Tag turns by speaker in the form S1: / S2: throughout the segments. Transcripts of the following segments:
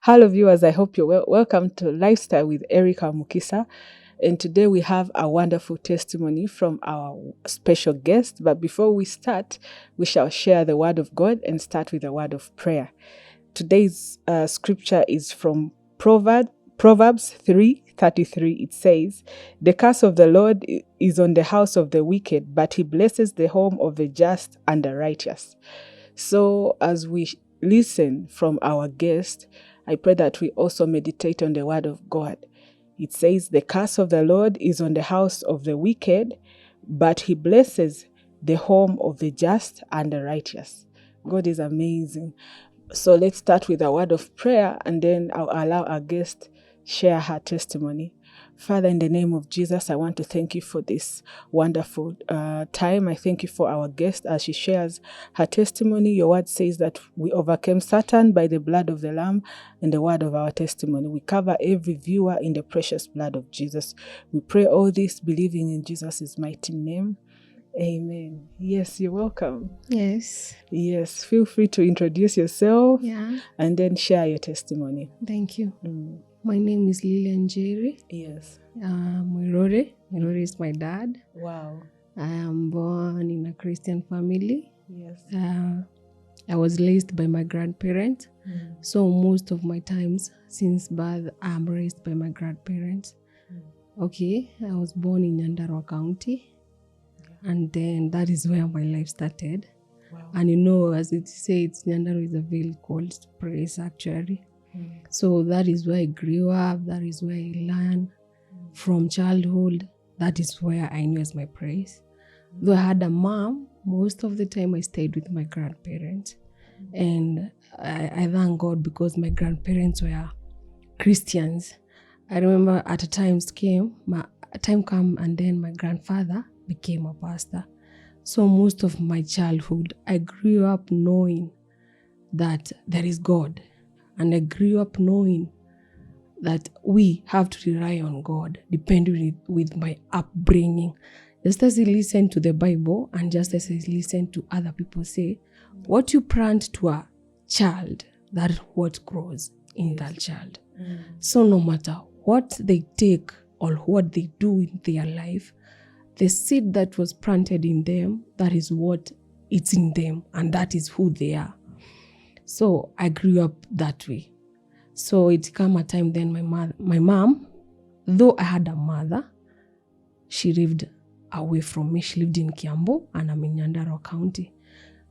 S1: Hello viewers, I hope you're welcome to Lifestyle with Erica Mukisa. And today we have a wonderful testimony from our special guest. But before we start, we shall share the word of God and start with a word of prayer. Today's scripture is from Proverbs 3:33. It says, "The curse of the Lord is on the house of the wicked, but he blesses the home of the just and the righteous." So as we listen from our guest, I pray that we also meditate on the word of God. It says, "The curse of the Lord is on the house of the wicked, but he blesses the home of the just and the righteous." God is amazing. So let's start with a word of prayer, and then I'll allow our guest share her testimony. Father, in the name of Jesus, I want to thank you for this wonderful time. I thank you for our guest as she shares her testimony. Your word says that we overcame Satan by the blood of the Lamb and the word of our testimony. We cover every viewer in the precious blood of Jesus. We pray all this believing in Jesus' mighty name. Amen. Yes, you're welcome.
S2: Yes.
S1: Yes, feel free to introduce yourself
S2: And
S1: then share your testimony.
S2: Thank you. My name is Lilian'S.
S1: Yes.
S2: Mirore is my dad.
S1: Wow.
S2: I am born in a Christian family.
S1: Yes.
S2: I was raised by my grandparents. So most of my times since birth, I'm raised by my grandparents. Okay, I was born in Nyandarua County. And then that is where my life started.
S1: Wow.
S2: And as it says, Nyandarua is a very cold place actually. So that is where I grew up. That is where I learned from childhood. That is where I knew as my place. Though I had a mom, most of the time I stayed with my grandparents. And I thank God because my grandparents were Christians. I remember at a time came and then my grandfather became a pastor. So most of my childhood, I grew up knowing that there is God. And I grew up knowing that we have to rely on God, depending with my upbringing. Just as I listen to the Bible and just as I listen to other people say, what you plant to a child, that is what grows in that child. So no matter what they take or what they do in their life, the seed that was planted in them, that is what it's in them, and that is who they are. So I grew up that way. So it came a time then my mom, though I had a mother, she lived away from me. She lived in Kiambu and I'm in Nyandarua County.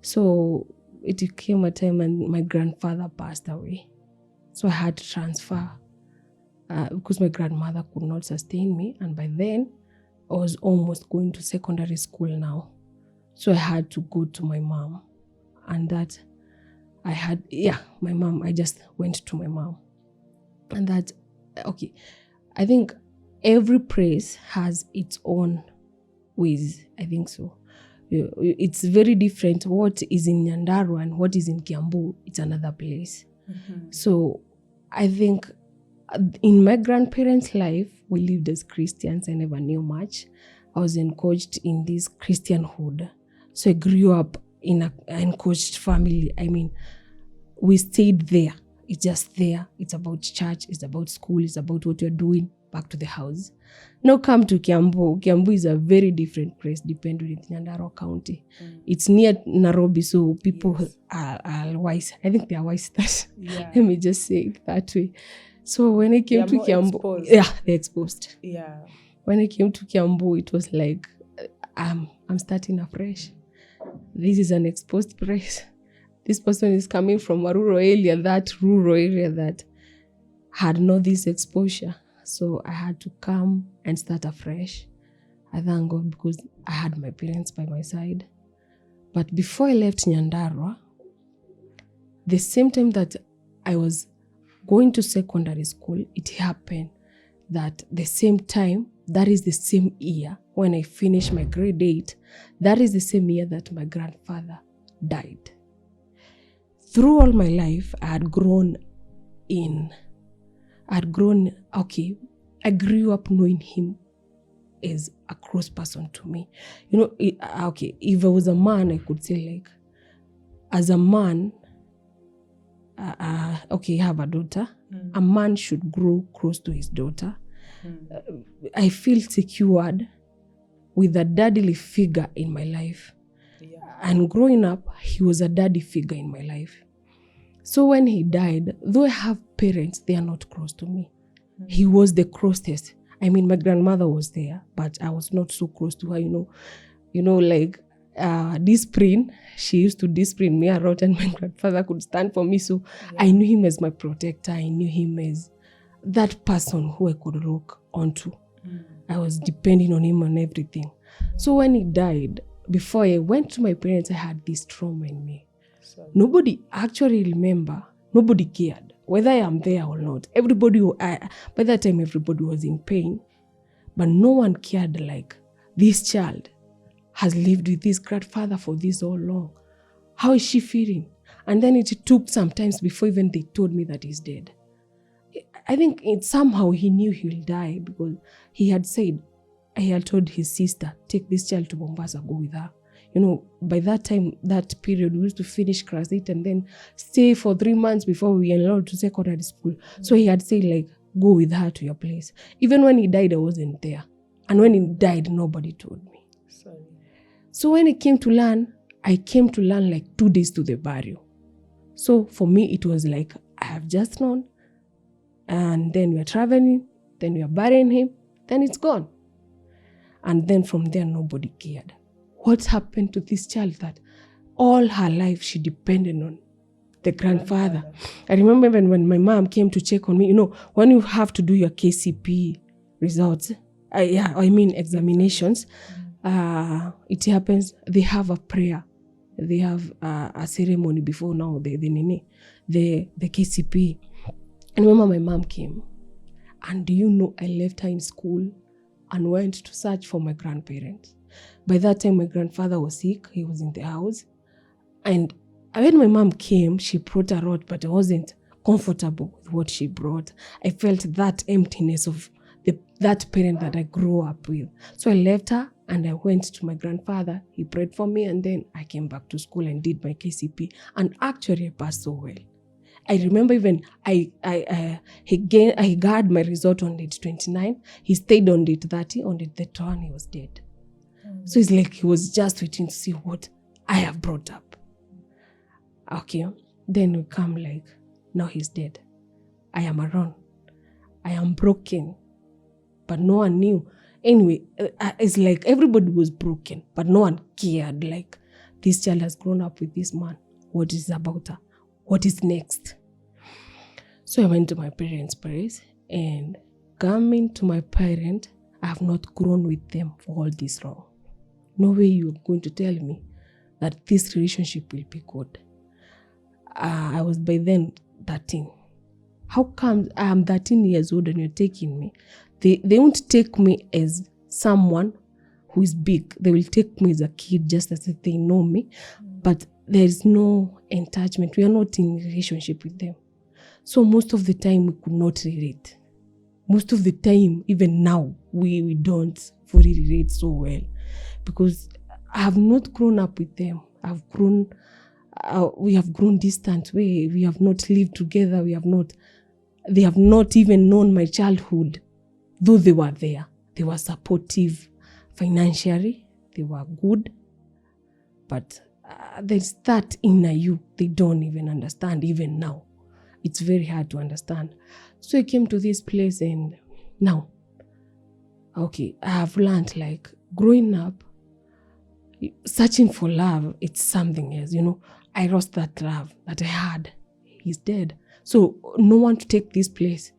S2: So it came a time when my grandfather passed away. So I had to transfer because my grandmother could not sustain me. And by then, I was almost going to secondary school now. So I had to go to my mom. And that my mom, I just went to my mom. And that, okay, I think every place has its own ways, I think so. It's very different. What is in Nyandarua and what is in Kiambu, it's another place. So I think in my grandparents' life, we lived as Christians. I never knew much. I was encouraged in this Christianhood. So I grew up in an encouraged family. I mean, we stayed there. It's just there. It's about church. It's about school. It's about what you're doing back to the house. Now come to Kiambu. Kiambu is a very different place depending on Nyandarua County. It's near Nairobi, so people are wise. I think they are wise. Let me just say it that way. So when I came to Kiambu, they're exposed.
S1: Yeah.
S2: When I came to Kiambu, it was like I'm starting afresh. This is an exposed place. This person is coming from a rural area that had no this exposure. So I had to come and start afresh. I thank God because I had my parents by my side. But before I left Nyandarua, the same time that I was going to secondary school, it happened that the same time, that is the same year when I finished my grade 8, that is the same year that my grandfather died. Through all my life, I grew up knowing him as a close person to me. If I was a man, I could say as a man, I have a daughter, a man should grow close to his daughter. I feel secured with a daddy figure in my life.
S1: Yeah.
S2: And growing up, he was a daddy figure in my life. So when he died, though I have parents, they are not close to me. He was the closest. I mean, my grandmother was there, but I was not so close to her, like discipline. She used to discipline me a lot, and my grandfather could stand for me. So I knew him as my protector. I knew him as that person who I could look onto. I was depending on him on everything. So when he died, before I went to my parents, I had this trauma in me. Nobody actually remember. Nobody cared whether I am there or not. By that time, everybody was in pain, but no one cared. Like, this child has lived with this grandfather for this so long. How is she feeling? And then it took some time before even they told me that he's dead. I think somehow he knew he will die, because he had told his sister, take this child to Mombasa, go with her. By that time, that period, we used to finish class 8 and then stay for 3 months before we were allowed to secondary school. So he had said, like, go with her to your place. Even when he died, I wasn't there. And when he died, nobody told me.
S1: Sorry.
S2: So when I came to learn like 2 days to the burial. So for me, it was like, I have just known, and then we are traveling, then we are burying him, then it's gone. And then from there, nobody cared. What happened to this child that all her life she depended on the grandfather? I remember even when my mom came to check on me, when you have to do your KCP results, examinations, it happens, they have a prayer. They have a ceremony before now, the KCP. And remember my mom came. And I left her in school and went to search for my grandparents. By that time, my grandfather was sick. He was in the house. And when my mom came, she brought a lot, but I wasn't comfortable with what she brought. I felt that emptiness of that parent that I grew up with. So I left her and I went to my grandfather. He prayed for me, and then I came back to school and did my KCP. And actually, I passed so well. I remember even I got my result on date 29. He stayed on date 30. On date 31, he was dead. So it's like he was just waiting to see what I have brought up. Okay, then we come like, now he's dead. I am alone. I am broken. But no one knew. Anyway, it's like everybody was broken, but no one cared. Like, this child has grown up with this man. What is about her? What is next? So I went to my parents' place, and coming to my parent, I have not grown with them for all this long. No way you're going to tell me that this relationship will be good. I was by then 13. How come I am 13 years old and you're taking me? They won't take me as someone who is big. They will take me as a kid, just as if they know me. But there is no attachment. We are not in a relationship with them. So most of the time, we could not relate. Most of the time, even now, we don't fully relate so well. Because I have not grown up with them. We have grown distant. We have not lived together. They have not even known my childhood. Though they were there. They were supportive financially. They were good. But there's that inner you. They don't even understand even now. It's very hard to understand. So I came to this place, and now, okay, I have learned, like, growing up, searching for love, it's something else, I lost that love that I had. He's dead. So no one to take this place.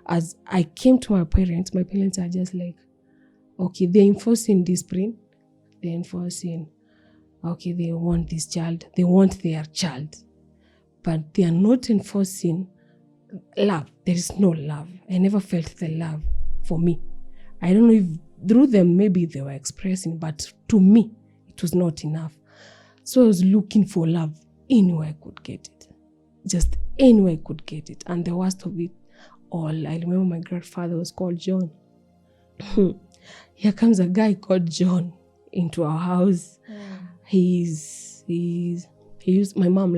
S2: As I came to my parents are just like, okay, they're enforcing discipline. They're enforcing, okay, they want this child. They want their child. But they are not enforcing love. There is no love. I never felt the love for me. I don't know if through them maybe they were expressing, but to me, it was not enough. So I was looking for love anywhere I could get it. Just anywhere I could get it. And the worst of it all, I remember my grandfather was called John. Here comes a guy called John into our house. He's My mom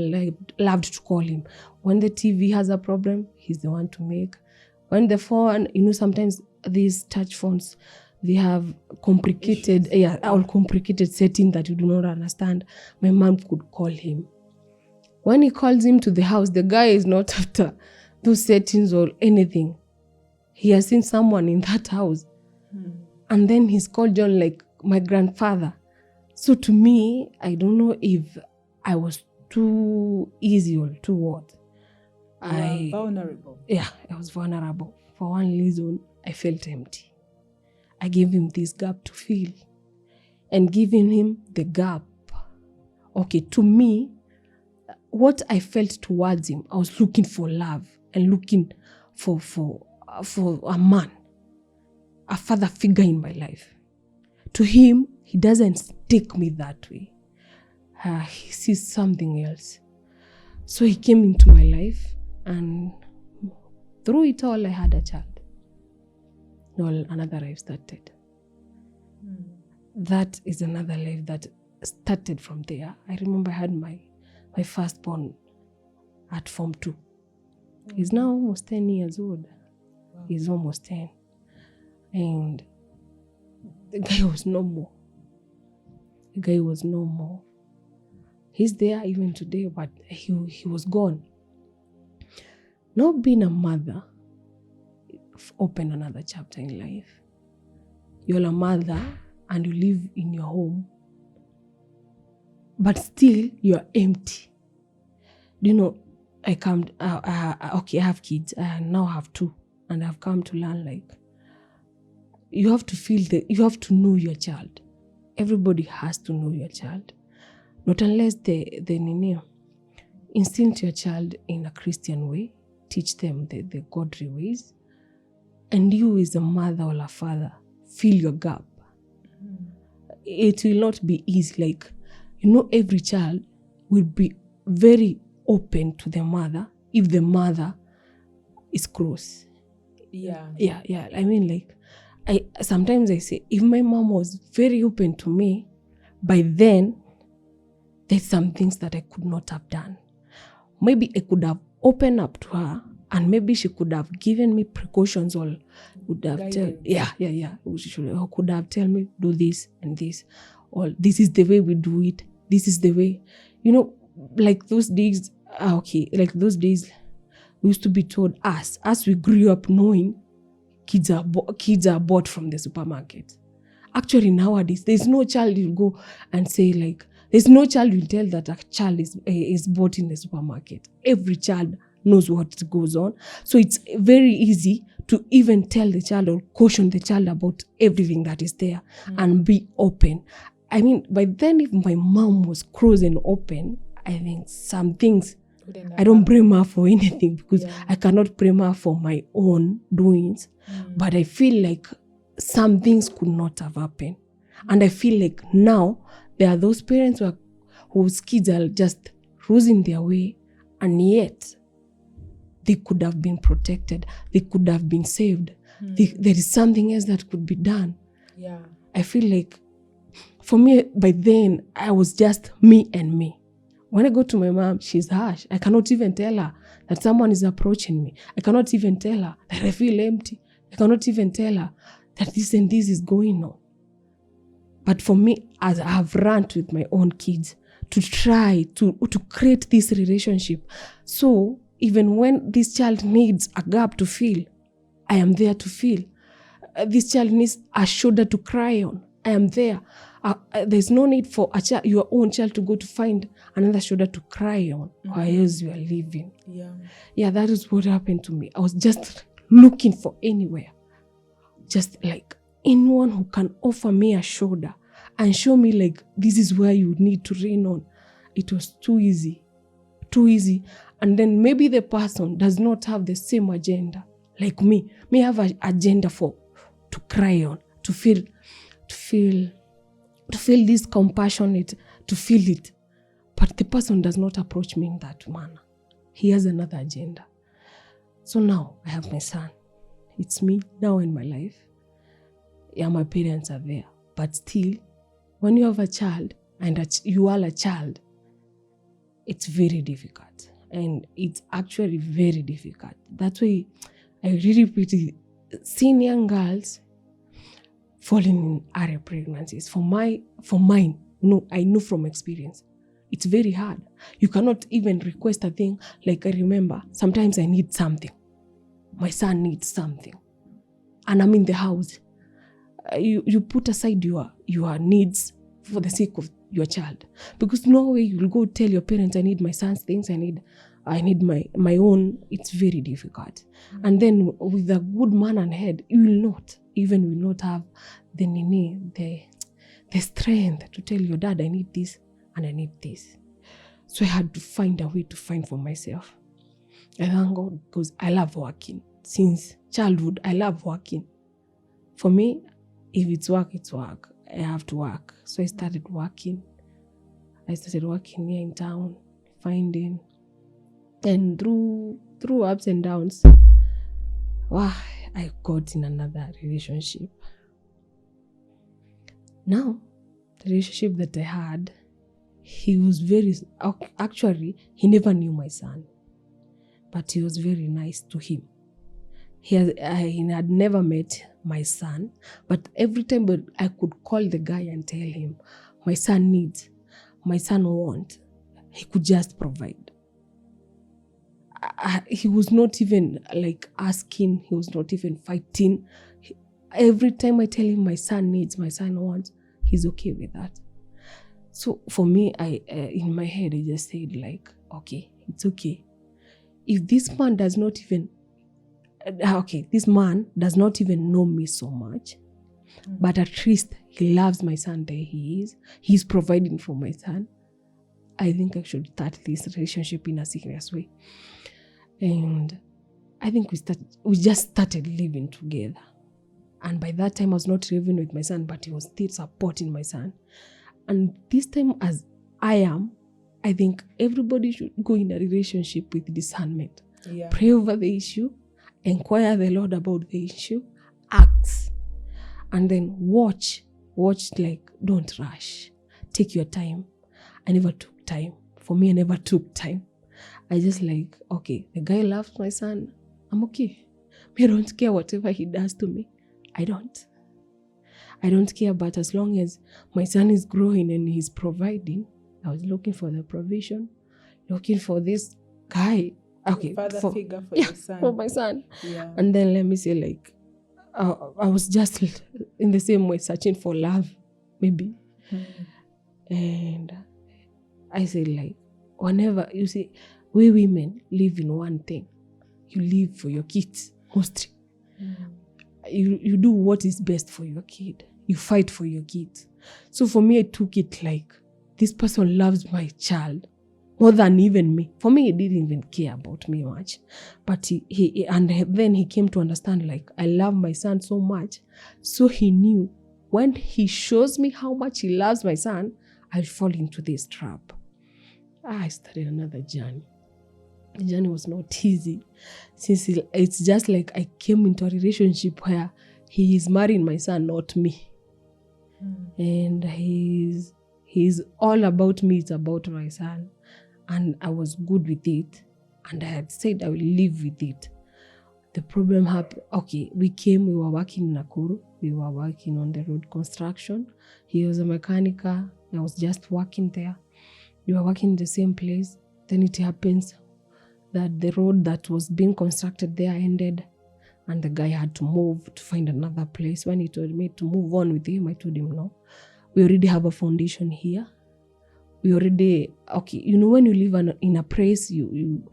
S2: loved to call him. When the TV has a problem, he's the one to make. When the phone, sometimes these touch phones, they have complicated setting that you do not understand. My mom could call him. When he calls him to the house, the guy is not after those settings or anything. He has seen someone in that house. And then he's called John like my grandfather. So to me, I don't know if I was too easy or too what.
S1: Vulnerable.
S2: Yeah, I was vulnerable. For one reason, I felt empty. I gave him this gap to fill. And giving him the gap, okay, to me, what I felt towards him, I was looking for love and looking for a man, a father figure in my life. To him, he doesn't take me that way. He sees something else. So he came into my life, and through it all, I had a child. Well, another life started. That is another life that started from there. I remember I had my firstborn at Form 2. He's now almost 10 years old. Wow. He's almost 10. And the guy was no more. He's there even today, but he was gone. Not being a mother opened another chapter in life. You're a mother and you live in your home, but still you're empty. I have kids. I now have 2, and I've come to learn like you have to know your child. Everybody has to know your child. Not unless they instill your child in a Christian way, teach them the godly ways, and you as a mother or a father, fill your gap. It will not be easy. Like, every child will be very open to the mother if the mother is close.
S1: Yeah.
S2: I mean, like, sometimes I say, if my mom was very open to me, by then, there's some things that I could not have done. Maybe I could have opened up to her, and maybe she could have given me precautions, or would have could have told me, do this and this, or this is the way we do it. This is the way, like those days. Like those days, we used to be told as we grew up knowing kids are bought from the supermarket. Actually, nowadays, there's no child you go and say like, there's no child you tell that a child is bought in the supermarket. Every child knows what goes on. So it's very easy to even tell the child or caution the child about everything that is there and be open. I mean, by then, if my mom was close and open, I think some things, I don't blame her for anything, because I cannot blame her for my own doings. But I feel like some things could not have happened. And I feel like now there are those parents whose kids are just losing their way, and yet they could have been protected. They could have been saved. There is something else that could be done.
S1: Yeah.
S2: I feel like for me, by then, I was just me and me. When I go to my mom, she's harsh. I cannot even tell her that someone is approaching me. I cannot even tell her that I feel empty. I cannot even tell her that this and this is going on. But for me, as I have run with my own kids to try to create this relationship. So even when this child needs a gap to fill, I am there to fill. This child needs a shoulder to cry on. I am there. There's no need for your own child to go to find another shoulder to cry on, or else you are living. Yeah, that is what happened to me. I was just looking for anywhere, just like anyone who can offer me a shoulder and show me like this is where you need to lean on. It was too easy. And then maybe the person does not have the same agenda like me. May have an agenda to cry on, to feel this compassionate, to feel it. But the person does not approach me in that manner. He has another agenda. So now I have my son. It's me now in my life. Yeah, my parents are there. But still, when you have a child and you are a child, it's very difficult. And it's actually very difficult. That's why I really pity seeing young girls falling in early pregnancies. For mine, no, I know from experience. It's very hard. You cannot even request a thing. Like, I remember, sometimes I need something. My son needs something. And I'm in the house. You put aside your needs for the sake of your child. Because no way you'll go tell your parents, I need my son's things, I need my own. It's very difficult. And then with a good man and head, you will not have the strength to tell your dad, I need this and I need this. So I had to find a way to find for myself. I thank God because I love working. Since childhood, I love working. For me, if it's work, it's work. I have to work. So I started working. I started working here in town, finding. And through ups and downs, I got in another relationship. Now, the relationship that I had, he was actually, he never knew my son, but he was very nice to him. He had never met my son, but every time I could call the guy and tell him, my son needs, my son wants, he could just provide. He was not even like asking, he was not even fighting. Every time I tell him my son needs, my son wants, he's okay with that. So for me, in my head, I just said like, okay, it's okay. If this man does not even know me so much, but at least he loves my son there he is. He's providing for my son. I think I should start this relationship in a serious way. And I think we just started living together. And by that time, I was not living with my son, but he was still supporting my son. And this time, as I am, I think everybody should go in a relationship with discernment. Yeah. Pray over the issue, inquire the Lord about the issue, ask, and then watch, like, don't rush. Take your time. I never took time. For me, I never took time. I just like, okay, the guy loves my son. I'm okay. I don't care whatever he does to me. I don't care, but as long as my son is growing and he's providing, I was looking for the provision, looking for this guy. Okay,
S1: father figure for your son.
S2: For my son.
S1: Yeah.
S2: And then let me say, like, I was just in the same way searching for love, maybe. And I said, like, whenever you see, we women live in one thing. You live for your kids, mostly. You do what is best for your kid. You fight for your kids. So for me, I took it like, this person loves my child more than even me. For me, he didn't even care about me much. But then he came to understand, like, I love my son so much. So he knew when he shows me how much he loves my son, I'll fall into this trap. I started another journey. The journey was not easy. Since it's just like I came into a relationship where he is marrying my son, not me. And he's all about me, it's about my son. And I was good with it. And I had said I will live with it. The problem happened. Okay, we were working in Nakuru. We were working on the road construction. He was a mechanic. I was just working there. We were working in the same place. Then it happens that the road that was being constructed there ended. And the guy had to move to find another place. When he told me to move on with him, I told him no. We already have a foundation here. We already, okay, you know, when you live in a place, you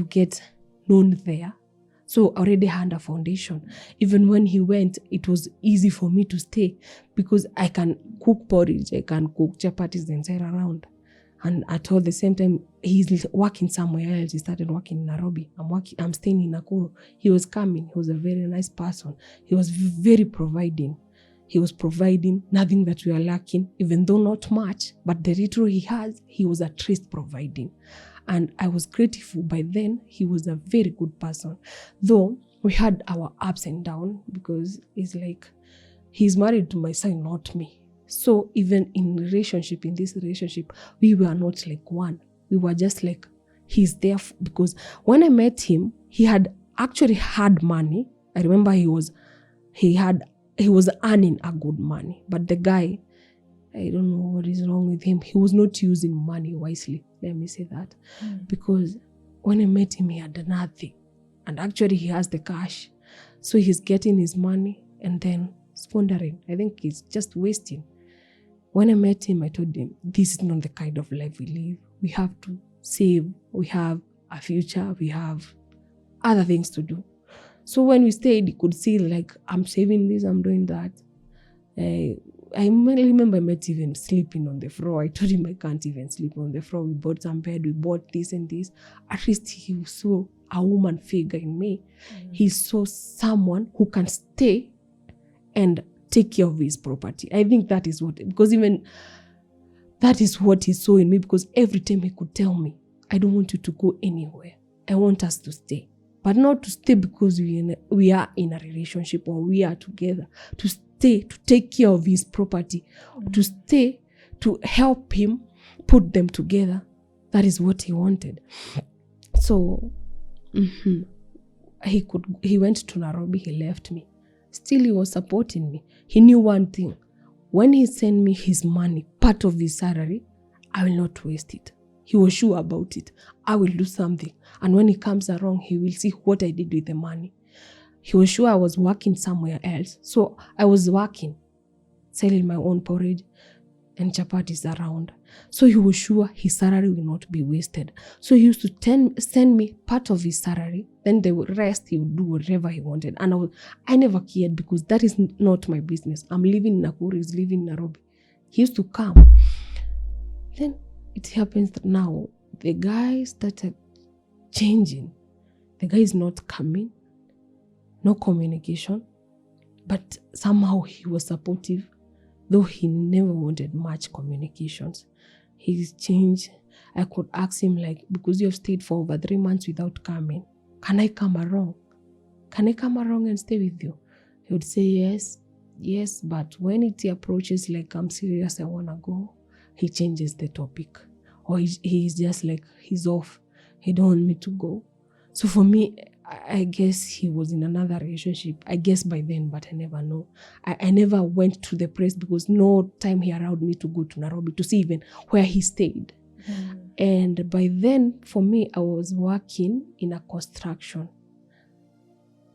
S2: get known there. So I already had a foundation. Even when he went, it was easy for me to stay because I can cook porridge, I can cook chapatis and sell around. And at all the same time, he's working somewhere else. He started working in Nairobi. I'm staying in Nakuru. He was coming. He was a very nice person. He was very providing. He was providing nothing that we are lacking, even though not much. But the little he has, he was at least providing. And I was grateful. By then, he was a very good person. Though we had our ups and downs because it's like he's married to my son, not me. So even in this relationship, we were not like one. We were just like, he's there because when I met him, he had actually had money. I remember he was earning a good money, but the guy, I don't know what is wrong with him. He was not using money wisely. Let me say that. Because when I met him, he had nothing. And actually, he has the cash. So he's getting his money and then squandering. I think he's just wasting. When I met him, I told him, this is not the kind of life we live. We have to save. We have a future. We have other things to do. So when we stayed, he could see like, I'm saving this, I'm doing that. I remember I met even sleeping on the floor. I told him I can't even sleep on the floor. We bought some bed, we bought this and this. At least he saw a woman figure in me. He saw someone who can stay and take care of his property. I think that is what, because even that is what he saw in me, because every time he could tell me, I don't want you to go anywhere. I want us to stay. But not to stay because we are in a relationship or we are together. To stay, to take care of his property. To stay, to help him put them together. That is what he wanted. So, he went to Nairobi, he left me. Still, he was supporting me. He knew one thing. When he sent me his money, part of his salary, I will not waste it. He was sure about it. I will do something. And when he comes around, he will see what I did with the money. He was sure I was working somewhere else. So I was working, selling my own porridge and chapatis around. So he was sure his salary will not be wasted. So he used to send me part of his salary. Then the rest, he would do whatever he wanted. And I never cared because that is not my business. I'm living in Nakuru, he's living in Nairobi. He used to come. Then it happens that now the guy started changing. The guy is not coming, no communication, but somehow he was supportive, though he never wanted much communications. He's changed. I could ask him like, because you have stayed for over 3 months without coming, can I come along? Can I come along and stay with you? He would say yes, but when it approaches like I'm serious, I want to go, he changes the topic. Or he's just like, he's off. He don't want me to go. So for me, I guess he was in another relationship. I guess by then, but I never know. I never went to the place because no time he allowed me to go to Nairobi to see even where he stayed. And by then, for me, I was working in a construction.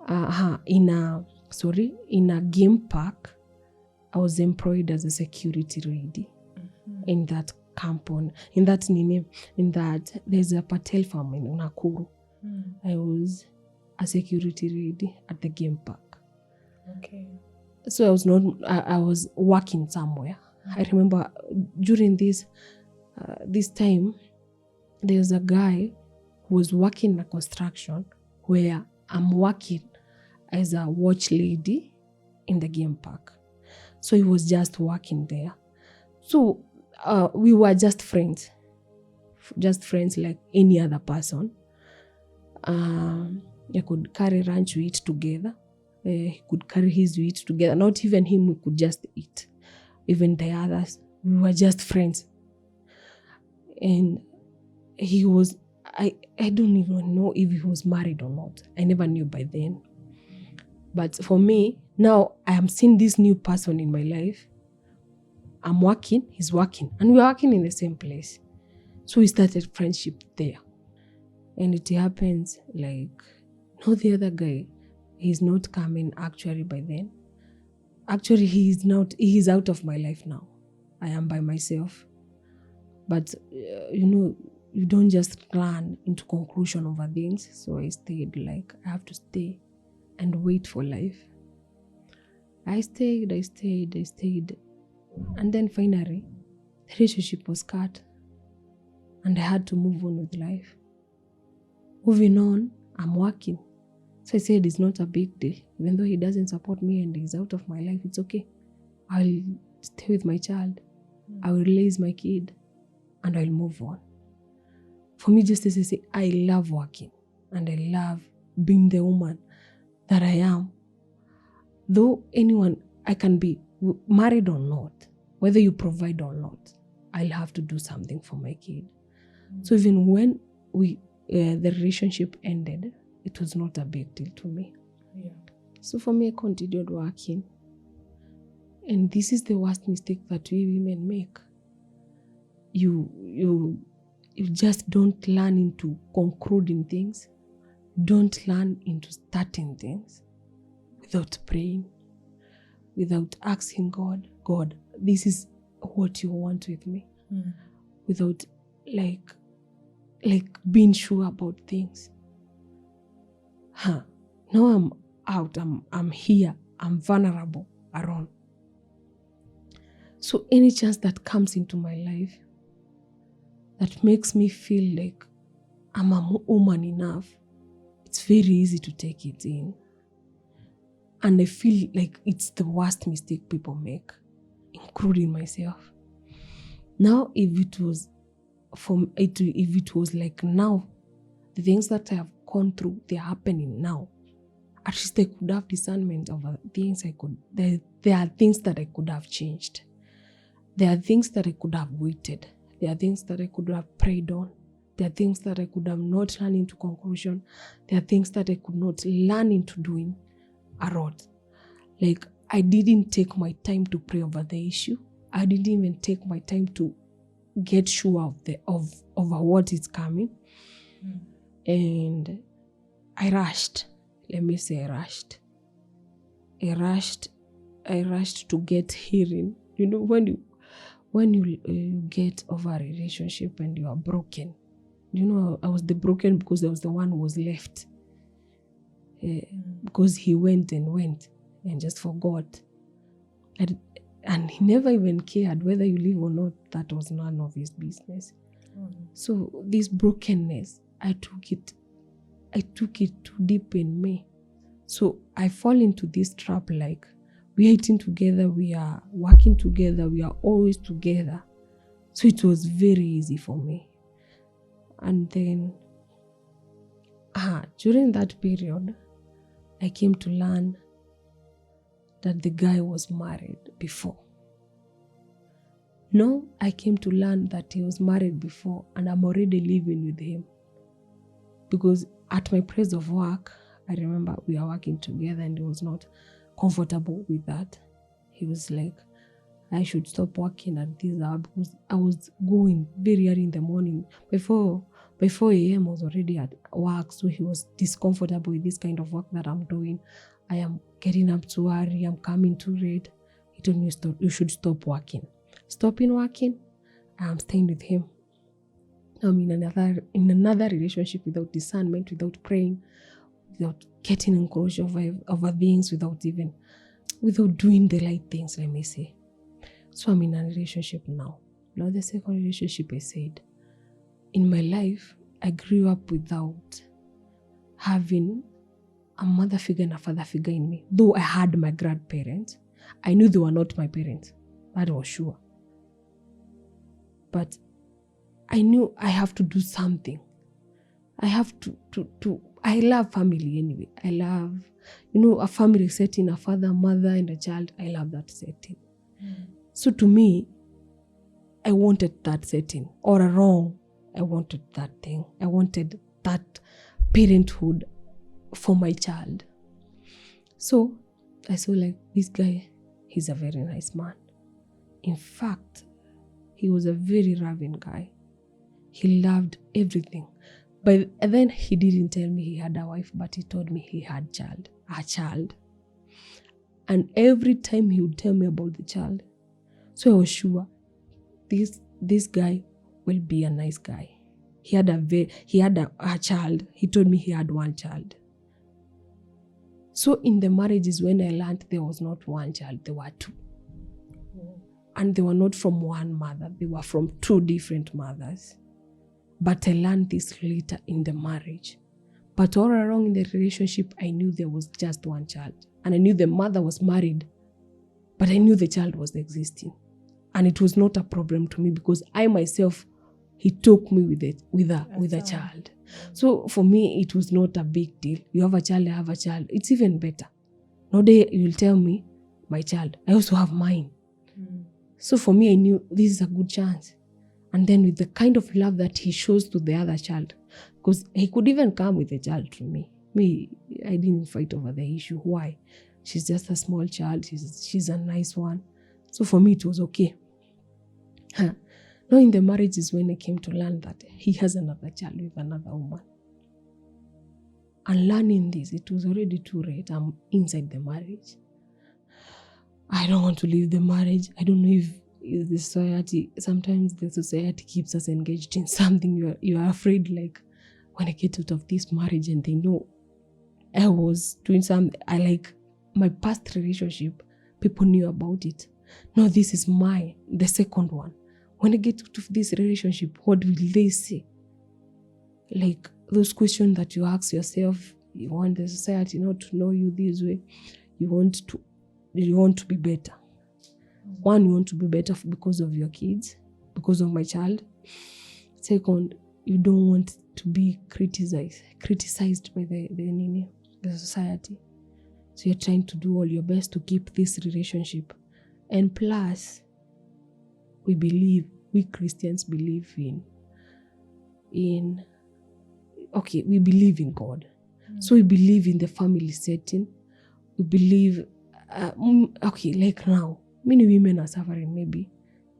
S2: In a game park. I was employed as a security lady in that campon, in that there's a Patel farm in Nakuru. I was a security lady at the game park.
S1: Okay.
S2: So I was working somewhere. I remember during this time, there was a guy who was working in a construction where I'm working as a watch lady in the game park. So he was just working there. So we were just friends like any other person. I could carry lunch, we eat together. He could carry his, we eat together. Not even him, we could just eat. Even the others, we were just friends. And he was, I don't even know if he was married or not. I never knew by then. But for me, now I am seeing this new person in my life. I'm working, he's working, and we're working in the same place. So we started friendship there. And it happens like, no, the other guy, he's not coming actually by then. Actually, he's out of my life now. I am by myself. But, you don't just run into conclusion over things. So I stayed like, I have to stay and wait for life. I stayed. And then finally, the relationship was cut. And I had to move on with life. Moving on, I'm working. So I said it's not a big deal. Even though he doesn't support me and he's out of my life, it's okay. I'll stay with my child. I will raise my kid. And I'll move on. For me, just as I say, I love working. And I love being the woman that I am. Though I can be married or not, whether you provide or not, I'll have to do something for my kid. So even when the relationship ended, it was not a big deal to me.
S1: Yeah.
S2: So for me, I continued working. And this is the worst mistake that we women make. You just don't learn into concluding things. Don't learn into starting things without praying, without asking God, this is what you want with me. Without like being sure about things. Now I'm out, I'm here, I'm vulnerable around. So any chance that comes into my life that makes me feel like I'm a woman enough, it's very easy to take it in. And I feel like it's the worst mistake people make, including myself. Now, if it was like now, the things that I have gone through, they're happening now. At least I could have discernment over things there are things that I could have changed. There are things that I could have waited. There are things that I could have prayed on. There are things that I could have not run into conclusion. There are things that I could not learn into doing a lot. Like, I didn't take my time to pray over the issue. I didn't even take my time to get sure of what is coming. And I rushed. Let me say I rushed. I rushed to get healing. You know, when you get over a relationship and you are broken. You know, I was the broken because I was the one who was left. Because he went and just forgot. And he never even cared whether you live or not. That was none of his business. So this brokenness, I took it too deep in me. So I fall into this trap, like we are eating together, we are working together, we are always together. So it was very easy for me. And then during that period, I came to learn that the guy was married before. No, I came to learn that he was married before and I'm already living with him. Because at my place of work, I remember we are working together and he was not comfortable with that. He was like, I should stop working at this hour because I was going very early in the morning. Before 4 a.m. I was already at work, so he was discomfortable with this kind of work that I'm doing. I am getting up too early, I'm coming too late. He told me, you should stop working. Stopping working, I am staying with him. I'm in another relationship without discernment, without praying, without getting encouragement over things, without doing the right things, let me say. So I'm in a relationship now. Now the second relationship, I said, in my life, I grew up without having a mother figure and a father figure in me. Though I had my grandparents, I knew they were not my parents. That was sure. But I knew I have to do something. I have to I love family anyway. I love, a family setting, a father, mother, and a child. I love that setting. So to me, I wanted that setting. All along, I wanted that thing. I wanted that parenthood for my child. So I saw like this guy, he's a very nice man. In fact, he was a very loving guy. He loved everything. But then he didn't tell me he had a wife, but he told me he had a child. And every time he would tell me about the child, so I was sure this guy will be a nice guy. He had a child. He told me he had one child. So in the marriages, when I learned there was not one child, there were two. And they were not from one mother. They were from two different mothers. But I learned this later in the marriage. But all along in the relationship, I knew there was just one child. And I knew the mother was married. But I knew the child was existing. And it was not a problem to me because I myself, he took me with a child. So for me, it was not a big deal. You have a child, I have a child. It's even better. No day you'll tell me, my child, I also have mine. So for me, I knew this is a good chance. And then with the kind of love that he shows to the other child, because he could even come with a child to me. I didn't fight over the issue. Why? She's just a small child. She's a nice one. So for me, it was okay. Now in the marriage is when I came to learn that he has another child with another woman. And learning this, it was already too late. I'm inside the marriage. I don't want to leave the marriage. I don't know if the society, sometimes the society keeps us engaged in something. You are afraid, like, when I get out of this marriage and they know I was doing something, my past relationship, people knew about it. No, this is the second one. When I get out of this relationship, what will they say? Like those questions that you ask yourself, you want the society not to know you this way. You want to be better. One, you want to be better because of your kids, because of my child. Second, you don't want to be criticized by the society. So you're trying to do all your best to keep this relationship. And plus, we Christians believe we believe in God. So we believe in the family setting. We believe, like now, many women are suffering maybe,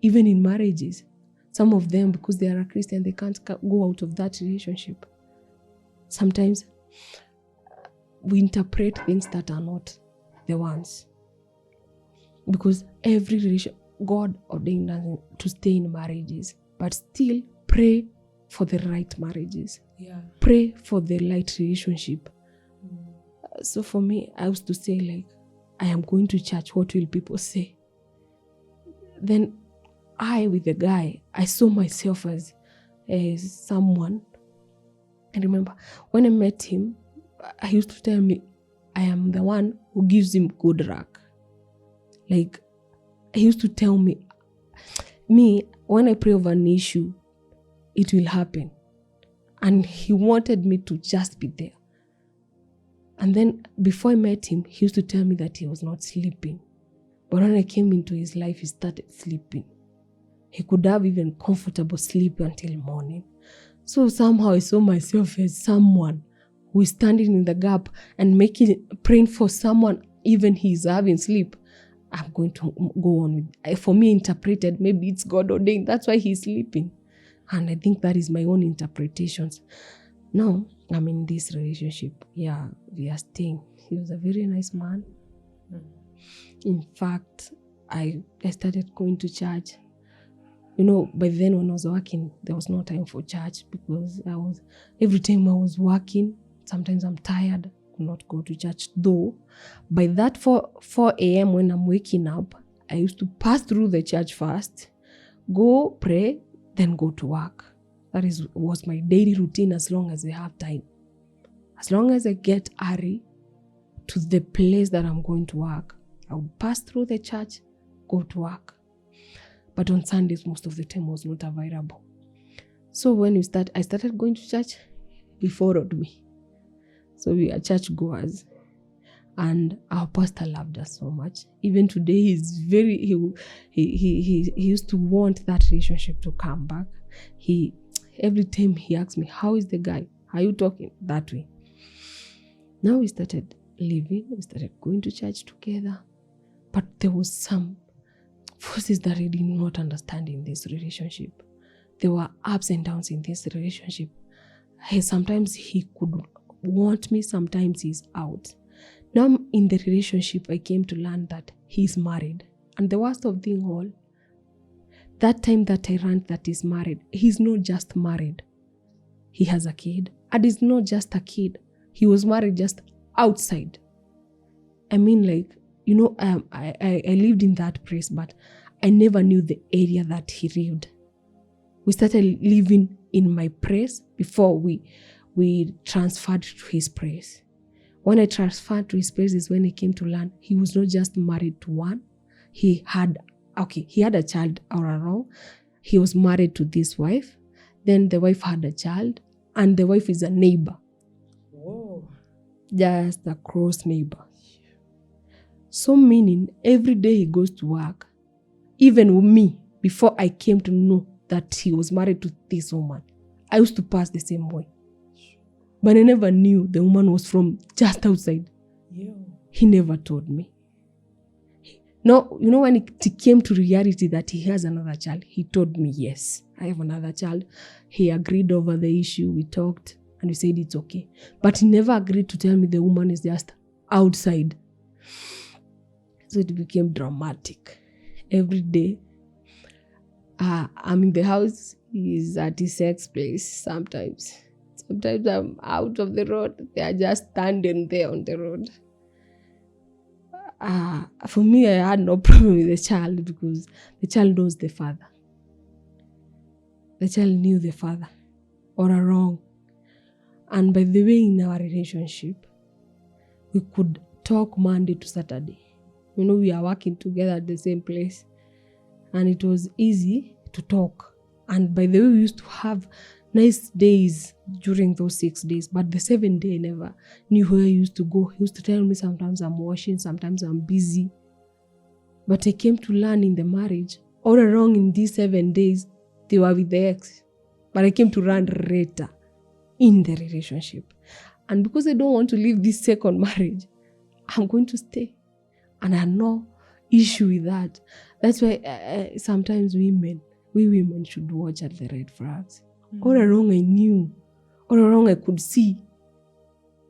S2: even in marriages. Some of them, because they are a Christian, they can't go out of that relationship. Sometimes we interpret things that are not the ones. Because every relation, God ordained us to stay in marriages, but still pray for the right marriages.
S1: Yeah.
S2: Pray for the right relationship. So for me, I used to say, like, I am going to church. What will people say? Then with the guy, I saw myself as someone. I remember when I met him, he used to tell me, I am the one who gives him good luck. Like, he used to tell me, when I pray over an issue, it will happen. And he wanted me to just be there. And then before I met him, he used to tell me that he was not sleeping. But when I came into his life, he started sleeping. He could have even comfortable sleep until morning. So somehow I saw myself as someone who is standing in the gap and praying for someone, even he's having sleep. I'm going to go on with, for me, interpreted, maybe it's God ordained. That's why he's sleeping. And I think that is my own interpretations. Now, I'm in this relationship. Yeah, we are staying. He was a very nice man. In fact, I started going to church. By then when I was working, there was no time for church because every time I was working, sometimes I'm tired, I could not go to church. Though, by that 4 a.m. when I'm waking up, I used to pass through the church first, go pray, then go to work. That was my daily routine as long as I have time. As long as I get early to the place that I'm going to work, I would pass through the church, go to work. But on Sundays, most of the time was not available. So when I started going to church, he followed me. So we are church goers. And our pastor loved us so much. Even today, he used to want that relationship to come back. Every time he asked me, how is the guy? Are you talking that way? Now we started living. We started going to church together. But there was some forces that I did not understand in this relationship. There were ups and downs in this relationship. Sometimes he could want me, sometimes he's out. Now in the relationship, I came to learn that he's married. And the worst of thing all, that time that I learned that he's married, he's not just married. He has a kid. And it's not just a kid. He was married just outside. I mean, like, I lived in that place, but I never knew the area that he lived. We started living in my place before we transferred to his place. When I transferred to his place is when I came to learn he was not just married to one. He had a child all along. He was married to this wife. Then the wife had a child, and the wife is a neighbor.
S1: Whoa.
S2: Just a close neighbor. So meaning every day he goes to work. Even with me, before I came to know that he was married to this woman. I used to pass the same way. But I never knew the woman was from just outside.
S1: Yeah.
S2: He never told me. No, when it came to reality that he has another child, he told me, yes, I have another child. He agreed over the issue. We talked and we said it's okay. But he never agreed to tell me the woman is just outside. So it became dramatic. Every day, I'm in the house. He's at his sex place sometimes. Sometimes I'm out of the road. They are just standing there on the road. For me, I had no problem with the child because the child knows the father. The child knew the father or a wrong. And by the way, in our relationship, we could talk Monday to Saturday. We are working together at the same place. And it was easy to talk. And by the way, we used to have nice days during those 6 days. But the 7th day, I never knew where he used to go. He used to tell me sometimes I'm washing, sometimes I'm busy. But I came to learn in the marriage, all along in these 7 days, they were with the ex. But I came to learn later in the relationship. And because I don't want to leave this second marriage, I'm going to stay. And I have no issue with that. That's why sometimes we women should watch at the red flags. All along I knew. All along I could see.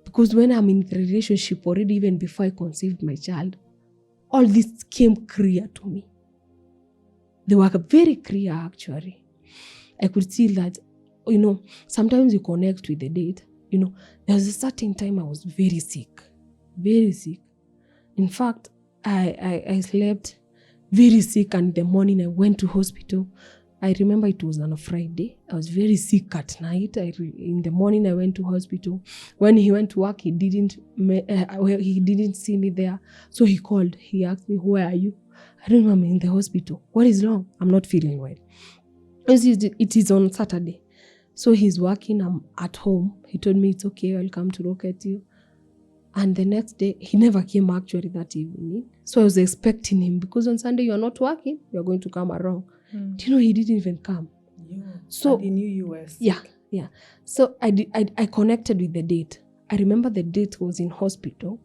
S2: Because when I'm in the relationship already, even before I conceived my child, all this came clear to me. They were very clear actually. I could see that, sometimes you connect with the date. There was a certain time I was very sick. Very sick. In fact, I slept very sick, and in the morning I went to hospital. I remember it was on a Friday. I was very sick at night. In the morning I went to hospital. When he went to work, he didn't see me there. So he called. He asked me, "Where are you?" I don't know, I'm in the hospital. What is wrong? I'm not feeling well. It is on Saturday. So he's working. I'm at home. He told me it's okay. I'll come to look at you. And the next day, he never came actually that evening. So I was expecting him because on Sunday you're not working. You're going to come around. Do he didn't even come.
S1: Yeah.
S2: So
S1: and he knew you were sick.
S2: Yeah. So I connected with the date. I remember the date was in hospital.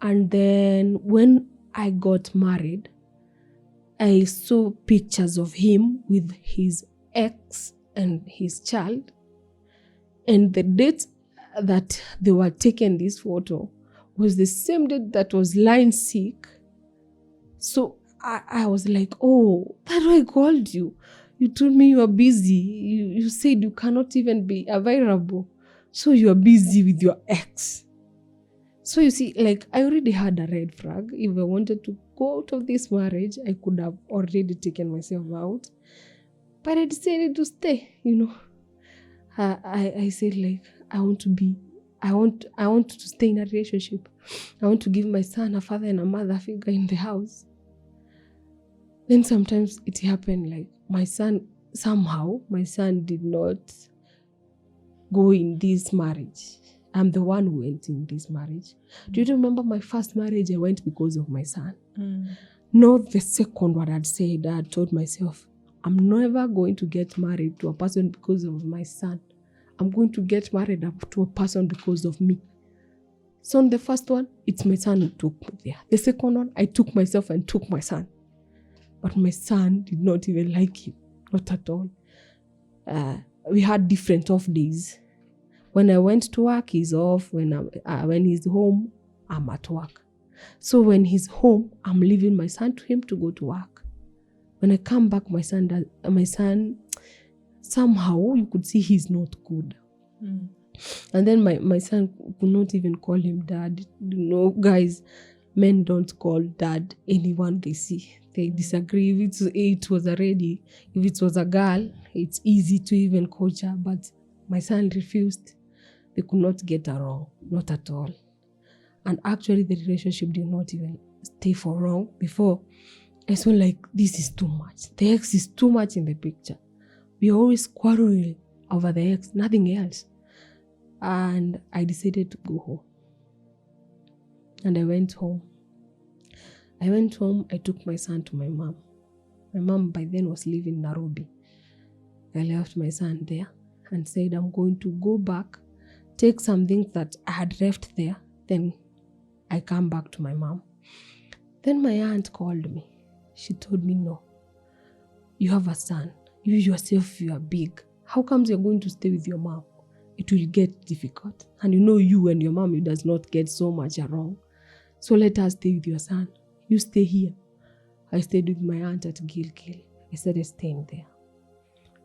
S2: And then when I got married, I saw pictures of him with his ex and his child. And the date that they were taking this photo was the same date that was lying sick. So I was like, oh, that's why I called you. You told me you are busy. You said you cannot even be available. So you are busy with your ex. So you see, I already had a red flag. If I wanted to go out of this marriage, I could have already taken myself out. But I decided to stay, I said I want to stay in a relationship. I want to give my son a father and a mother figure in the house. Then sometimes it happened my son did not go in this marriage. I'm the one who went in this marriage. Do you remember my first marriage? I went because of my son. Not the second one I'd said. I had told myself, I'm never going to get married to a person because of my son. I'm going to get married to a person because of me. So on the first one, it's my son who took me there. The second one, I took myself and took my son. But my son did not even like him. Not at all. We had different off days. When I went to work, he's off. When he's home, I'm at work. So when he's home, I'm leaving my son to him to go to work. When I come back, my son somehow you could see he's not good. And then my son could not even call him dad. Guys, men don't call dad anyone they see. They disagree. If it was a girl, it's easy to even coach her. But my son refused. They could not get along, not at all. And actually, the relationship did not even stay for long before I saw this is too much. The ex is too much in the picture. We always quarreling over the ex, nothing else. And I decided to go home. And I went home. I took my son to my mom. My mom by then was living in Nairobi. I left my son there and said, I'm going to go back, take some things that I had left there, then I come back to my mom. Then my aunt called me. She told me, no, you have a son. You yourself, you are big. How comes you're going to stay with your mom? It will get difficult. And you know you and your mom, it does not get so much wrong. So let us stay with your son. You stay here. I stayed with my aunt at Gilgil. I started staying there.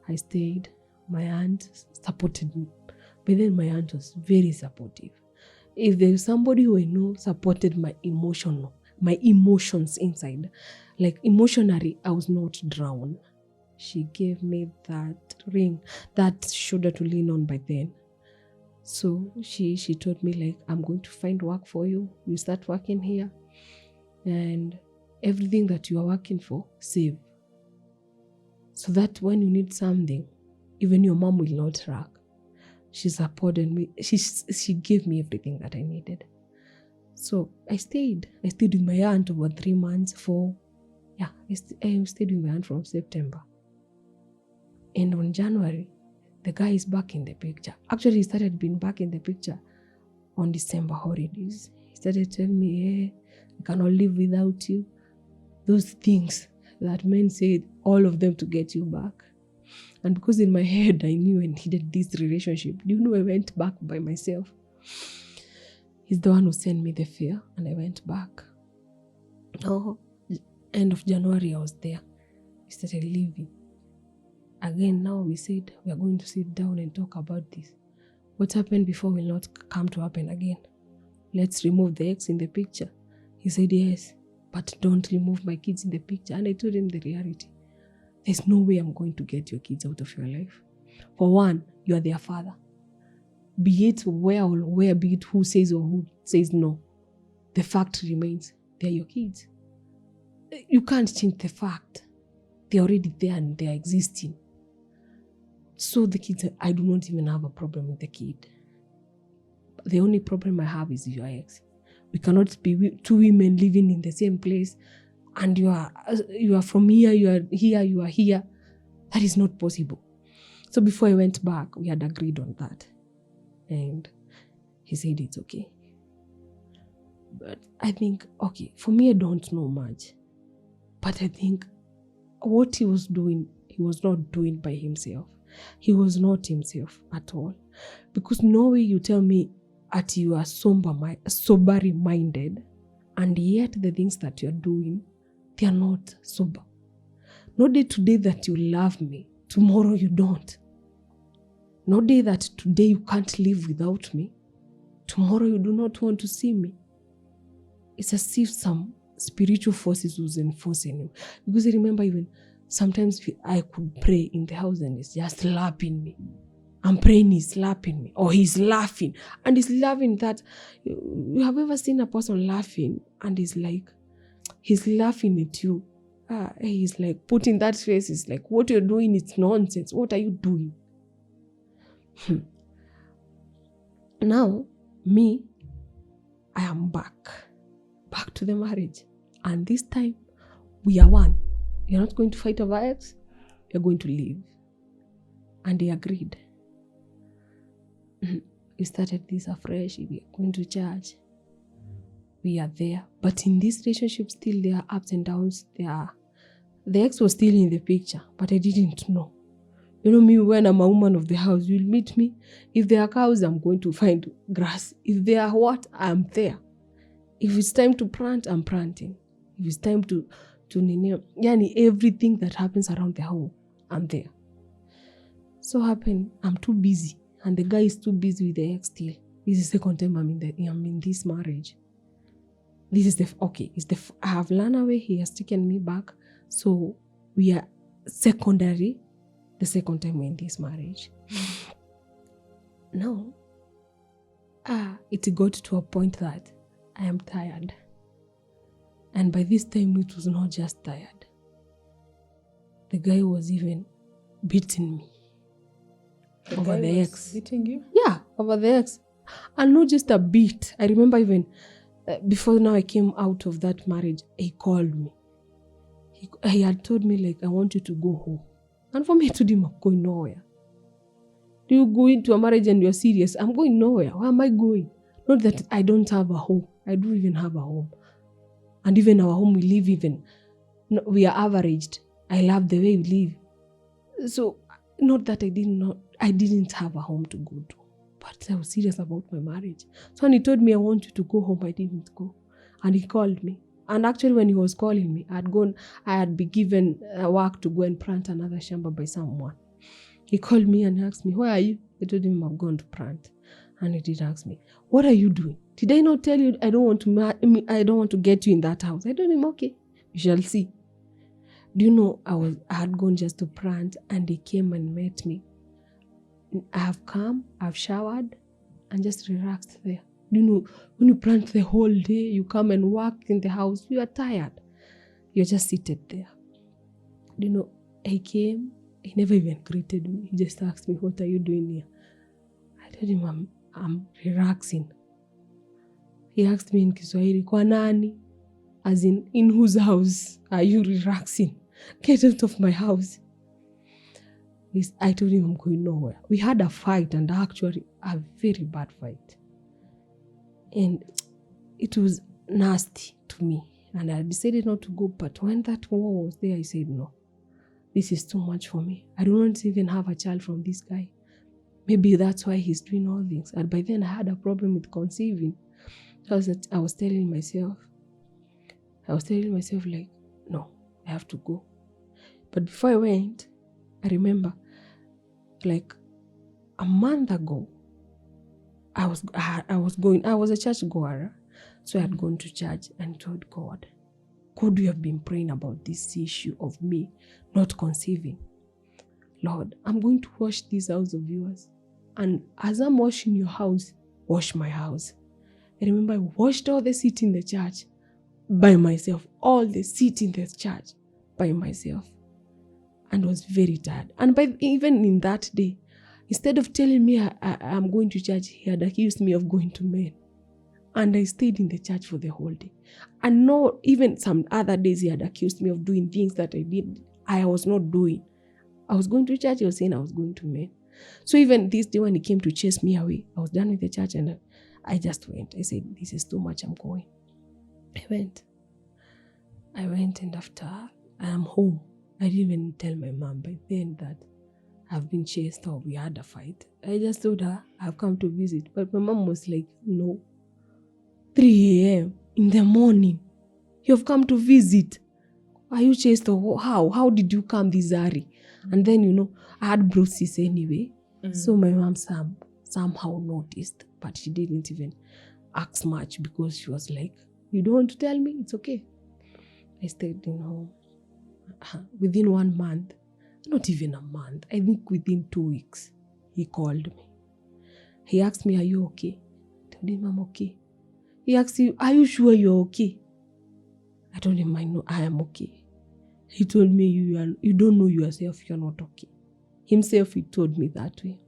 S2: I stayed. My aunt supported me. But then my aunt was very supportive. If there's somebody who I know supported my emotions inside, like emotionally, I was not drowned. She gave me that ring, that shoulder to lean on by then. So she told me, like, I'm going to find work for you. You start working here. And everything that you are working for, save. So that when you need something, even your mom will not track. She supported me. She gave me everything that I needed. So I stayed. I stayed with my aunt over 3 months I stayed with my aunt from September. And on January, the guy is back in the picture. Actually, he started being back in the picture on December holidays. He started telling me, hey, I cannot live without you. Those things that men said, all of them to get you back. And because in my head, I knew I needed this relationship. Do you know I went back by myself? He's the one who sent me the fare, and I went back. End of January, I was there. We started living. Again, now we said, we are going to sit down and talk about this. What happened before will not come to happen again. Let's remove the ex in the picture. He said, yes, but don't remove my kids in the picture. And I told him the reality. There's no way I'm going to get your kids out of your life. For one, you are their father. Be it where or where, be it who says or who says no. The fact remains, they're your kids. You can't change the fact. They're already there and they're existing. So the kids, I do not even have a problem with the kid. The only problem I have is your ex. We cannot be two women living in the same place and you are from here, you are here, you are here. That is not possible. So before I went back, we had agreed on that. And he said it's okay. But I think, okay, for me, I don't know much. But I think what he was doing, he was not doing by himself. He was not himself at all. Because no way you tell me that you are soberly minded, and yet the things that you are doing, they are not sober. No day today that you love me, tomorrow you don't. No day that today you can't live without me, tomorrow you do not want to see me. It's as if some spiritual forces was enforcing you. Because I remember even sometimes I could pray in the house and it's just slapping me. I'm praying, he's slapping me. Or he's laughing. And he's laughing that, you have ever seen a person laughing and he's laughing at you. He's like putting that face, it's like, what you're doing is nonsense. What are you doing? Now, me, I am back to the marriage. And this time, we are one. You're not going to fight over ex. You're going to live. And they agreed. We started this afresh. We are going to church. We are there. But in this relationship, still there are ups and downs. The ex was still in the picture, but I didn't know. You know me, when I'm a woman of the house, you'll meet me. If there are cows, I'm going to find grass. If there are what, I'm there. If it's time to plant, I'm planting. If it's time to everything that happens around the home, I'm there. So I'm too busy, and the guy is too busy with the ex still. This is the second time I'm in this marriage. This is I have run away, he has taken me back. So we are secondary, the second time we're in this marriage. Now, it got to a point that I am tired. And by this time, it was not just tired. The guy was even beating me. Over the ex.
S1: Beating you?
S2: Yeah, over the ex. And not just a beat. I remember even before now I came out of that marriage, he called me. He had told me, like, I want you to go home. And for me to them, I'm going nowhere. Do you go into a marriage and you're serious? I'm going nowhere. Where am I going? Not that I don't have a home. I do even have a home. And even our home we live we are averaged. I love the way we live. So not that I didn't have a home to go to. But I was serious about my marriage. So when he told me I want you to go home, I didn't go. And he called me. And actually when he was calling me, I had been given work to go and plant another shamba by someone. He called me and asked me, where are you? I told him I've gone to plant. And he did ask me, what are you doing? Did I not tell you I don't want to get you in that house? I told him, okay, we shall see. Do you know, I had gone just to plant and he came and met me. I have come, I've showered and just relaxed there. Do you know, when you plant the whole day, you come and work in the house, you are tired. You're just seated there. Do you know, he came, he never even greeted me. He just asked me, what are you doing here? I told him, I'm relaxing. He asked me in Kiswahili, kwa nani? As in whose house are you relaxing? Get out of my house. I told him I'm going nowhere. We had a fight, and actually a very bad fight. And it was nasty to me. And I decided not to go. But when that war was there, I said, no, this is too much for me. I don't even have a child from this guy. Maybe that's why he's doing all things. And by then I had a problem with conceiving. I was telling myself like, no, I have to go. But before I went, I remember like a month ago, I was a church goer. So I had gone to church and told God, we have been praying about this issue of me not conceiving. Lord, I'm going to wash this house of yours. And as I'm washing your house, wash my house. I remember I washed all the seat in the church by myself. All the seat in the church by myself. And was very tired. And even in that day, instead of telling me I'm going to church, he had accused me of going to men. And I stayed in the church for the whole day. And no, even some other days he had accused me of doing things that I was not doing. I was going to church, he was saying I was going to men. So even this day when he came to chase me away, I was done with the church and I just went. I said, this is too much, I'm going. I went and after I'm home. I didn't even tell my mom by then that I've been chased or we had a fight. I just told her I've come to visit. But my mom was like, no. 3 a.m. in the morning. You've come to visit. Are you chased or how? How did you come this early? And then, I had bruises anyway. Mm-hmm. So my mom somehow noticed. But she didn't even ask much because she was like, you don't want to tell me? It's okay. I stayed in home. Within 1 month, not even a month, I think within 2 weeks, he called me. He asked me, are you okay? I told him, I'm okay. He asked you, are you sure you're okay? I told him, I know I am okay. He told me, you don't know yourself, you're not okay. Himself, he told me that way.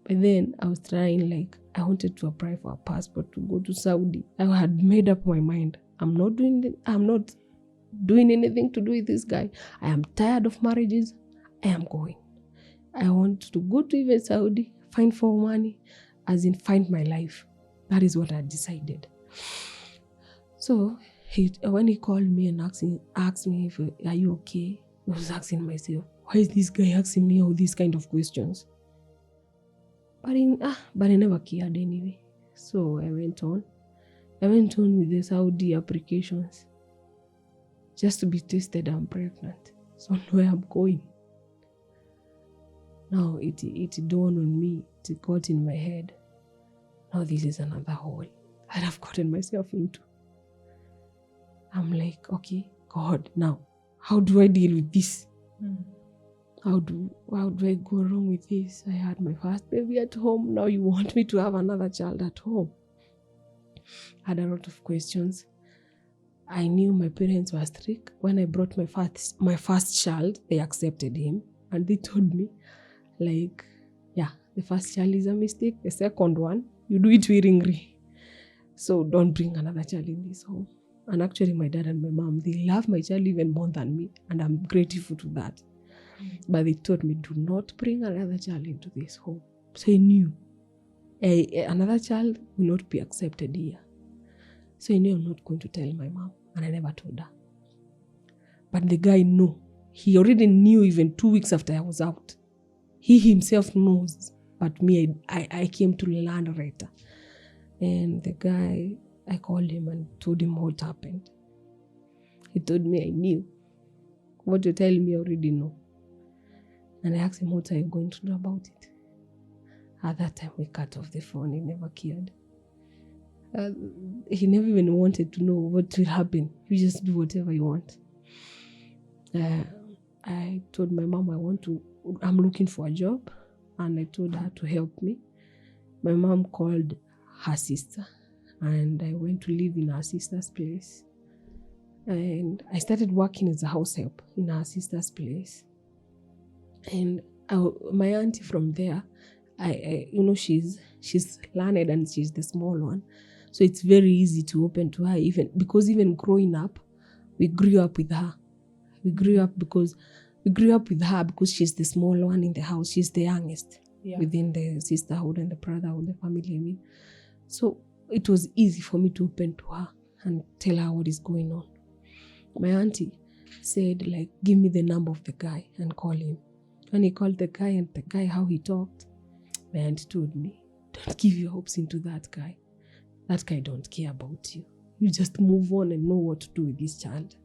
S2: But then I was trying, I wanted to apply for a passport to go to Saudi. I had made up my mind. I'm not doing anything to do with this guy. I am tired of marriages. I am going. I want to go to even Saudi, find for money, as in find my life. That is what I decided. So when he called me and asked me if are you okay, I was asking myself, why is this guy asking me all these kind of questions? But I never cared anyway. So I went on with the Saudi applications. Just to be tested, I'm pregnant. So where I'm going. Now it dawned on me, it got in my head. Now this is another hole that I've gotten myself into. I'm like, okay, God, now, how do I deal with this? How do I go wrong with this? I had my first baby at home. Now you want me to have another child at home? I had a lot of questions. I knew my parents were strict. When I brought my first child, they accepted him. And they told me, the first child is a mistake. The second one, you do it willingly. So don't bring another child in this home. And actually, my dad and my mom, they love my child even more than me. And I'm grateful to that. But they told me, do not bring another child into this home. So I knew another child will not be accepted here. So I knew I'm not going to tell my mom, and I never told her. But the guy knew. He already knew even 2 weeks after I was out. He himself knows. But me, I came to learn later. And the guy, I called him and told him what happened. He told me I knew. What you tell me, I already know. And I asked him, what are you going to do about it? At that time, we cut off the phone. He never cared. He never even wanted to know what will happen. You just do whatever you want. I told my mom I'm looking for a job. And I told her to help me. My mom called her sister. And I went to live in her sister's place. And I started working as a house help in her sister's place. And my auntie from there, she's learned and she's the small one. So it's very easy to open to her, even growing up, we grew up with her. We grew up with her because she's the small one in the house. She's the youngest within the sisterhood and the brotherhood, the family, I mean. So it was easy for me to open to her and tell her what is going on. My auntie said, give me the number of the guy and call him. When he called the guy and the guy, how he talked, my auntie told me, don't give your hopes into that guy. That guy don't care about you. You just move on and know what to do with this child.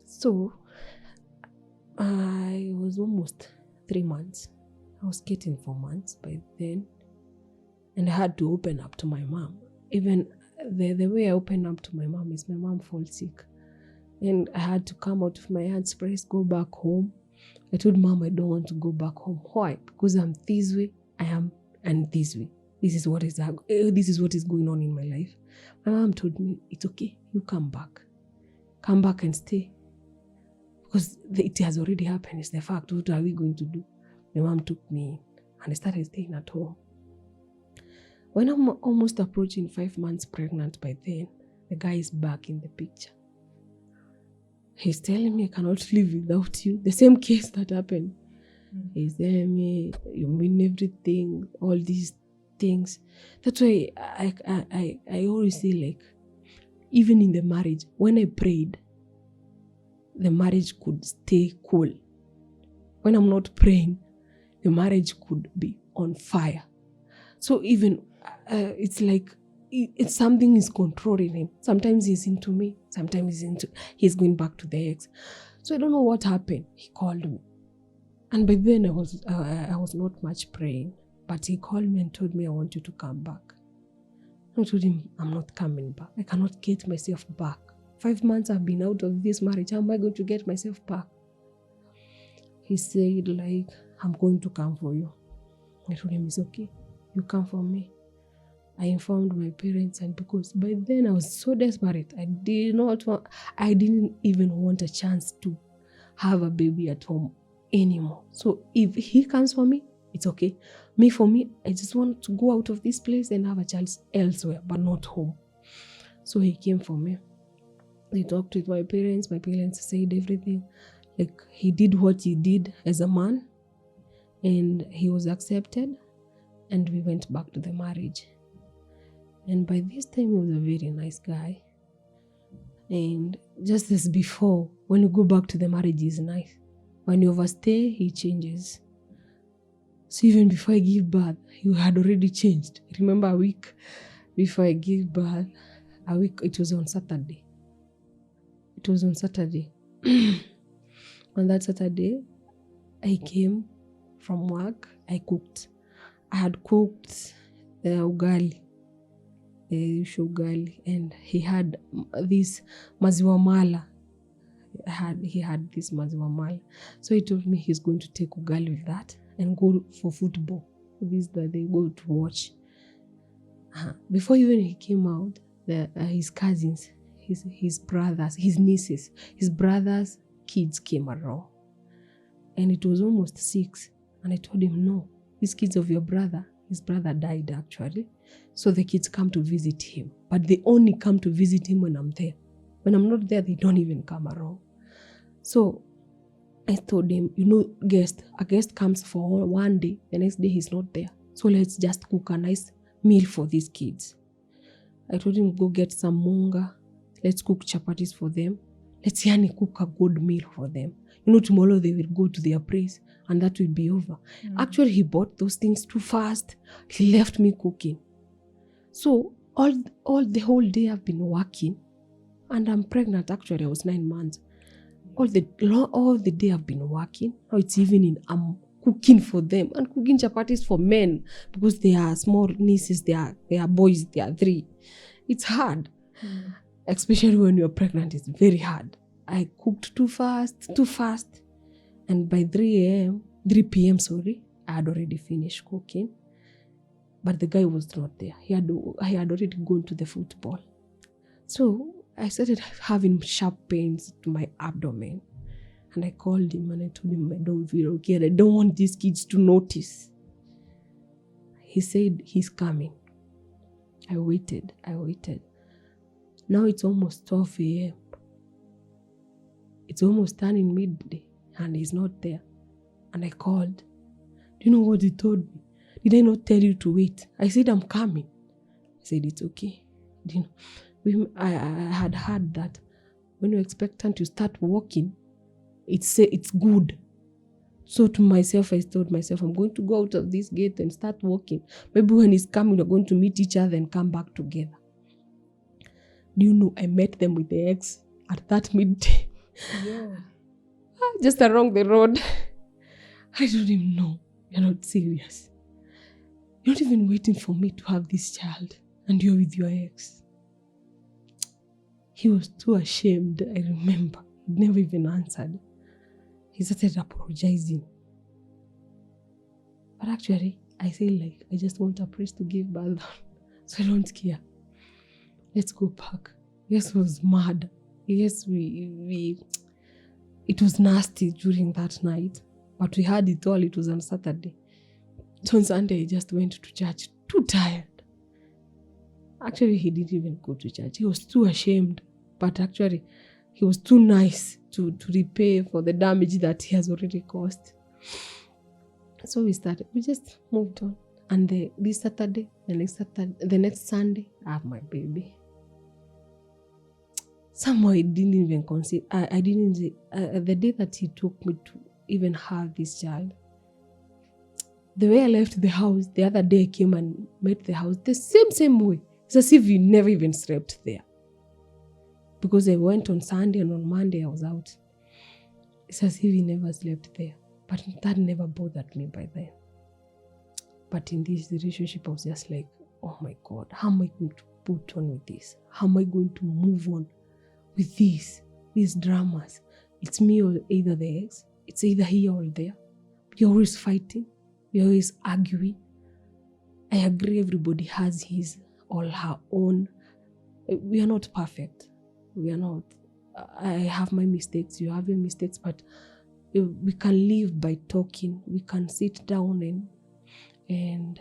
S2: So, I was almost 3 months. I was getting 4 months by then. And I had to open up to my mom. Even the way I open up to my mom is my mom falls sick. And I had to come out of my aunt's place, go back home. I told mom I don't want to go back home. Why? Because I'm this way, I am, and this way. This is what is going on in my life. My mom told me, it's okay, you come back. Come back and stay. Because it has already happened. It's the fact. What are we going to do? My mom took me in and I started staying at home. When I'm almost approaching 5 months pregnant by then, the guy is back in the picture. He's telling me I cannot live without you. The same case that happened. He's telling me, you mean everything, all these things. That's why I always say, even in the marriage, when I prayed, the marriage could stay cool. When I'm not praying, the marriage could be on fire. So even it's it's something is controlling him. Sometimes he's into me. Sometimes he's going back to the ex. So I don't know what happened. He called me, and by then I was not much praying. But he called me and told me, I want you to come back. I told him, I'm not coming back. I cannot get myself back. 5 months I've been out of this marriage. How am I going to get myself back? He said, I'm going to come for you. I told him, it's okay. You come for me. I informed my parents, and because by then I was so desperate, I didn't even want a chance to have a baby at home anymore. So if he comes for me, it's okay. For me, I just want to go out of this place and have a child elsewhere, but not home. So he came for me. He talked with my parents. My parents said everything. He did what he did as a man, and he was accepted, and we went back to the marriage. And by this time, he was a very nice guy. And just as before, when you go back to the marriage, he's nice. When you overstay, he changes. So even before I give birth, he had already changed. Remember, a week before I gave birth, it was on Saturday. On that Saturday, I came from work. I cooked. I had cooked the ugali, and he had this maziwa mala. He had this maziwa mala. So he told me he's going to take ugali with that and go for football. This that they go to watch. Before even he came out, his cousins, his brothers, his nieces, his brothers' kids came around. And it was almost 6. And I told him, no, these kids of your brother, his brother died actually. So the kids come to visit him. But they only come to visit him when I'm there. When I'm not there, they don't even come around. So I told him, a guest comes for one day, the next day he's not there. So let's just cook a nice meal for these kids. I told him, go get some munga. Let's cook chapatis for them. Let's cook a good meal for them. Tomorrow they will go to their place and that will be over. Actually, he bought those things too fast. He left me cooking. So all the whole day I've been working, and I'm pregnant. Actually, I was 9 months. All the day I've been working. Now it's evening. I'm cooking for them and cooking chapatis for men because they are small nieces. They are boys. They are 3. It's hard, especially when you're pregnant. It's very hard. I cooked too fast, and by 3 p.m. I had already finished cooking. But the guy was not there. He had already gone to the football. So I started having sharp pains to my abdomen. And I called him and I told him I don't feel okay and I don't want these kids to notice. He said he's coming. I waited. Now it's almost 12 a.m. It's almost turning midday and he's not there. And I called. Do you know what he told me? Did I not tell you to wait? I said, I'm coming. I said, it's okay. I had heard that when you're expectant to start walking, it's good. So to myself, I told myself, I'm going to go out of this gate and start walking. Maybe when he's coming, we're going to meet each other and come back together. Do you know, I met them with the ex at that midday.
S1: Yeah.
S2: Just along the road. I told him, no, you're not serious. You're not even waiting for me to have this child and you're with your ex. He was too ashamed, I remember. He never even answered. He started apologizing. But actually, I say I just want a priest to give birth. So I don't care. Let's go back. Yes, it was mad. Yes, it was nasty during that night. But we had it all. It was on Saturday. So on Sunday, he just went to church. Too tired. Actually, he didn't even go to church. He was too ashamed. But actually, he was too nice to repay for the damage that he has already caused. So we just moved on. And this Saturday, the next Sunday, I have my baby. Somehow I didn't even consider, the day that he took me to even have this child, the way I left the house, the other day I came and met the house, the same way. It's as if we never even slept there. Because I went on Sunday and on Monday I was out. It's as if we never slept there. But that never bothered me by then. But in this relationship, I was just like, oh my God, how am I going to put on with this? How am I going to move on with these dramas? It's me or either the ex. It's either here or there. We're always fighting. We're always arguing. I agree everybody has his or her own. We are not perfect. We are not. I have my mistakes. You have your mistakes. But we can live by talking. We can sit down and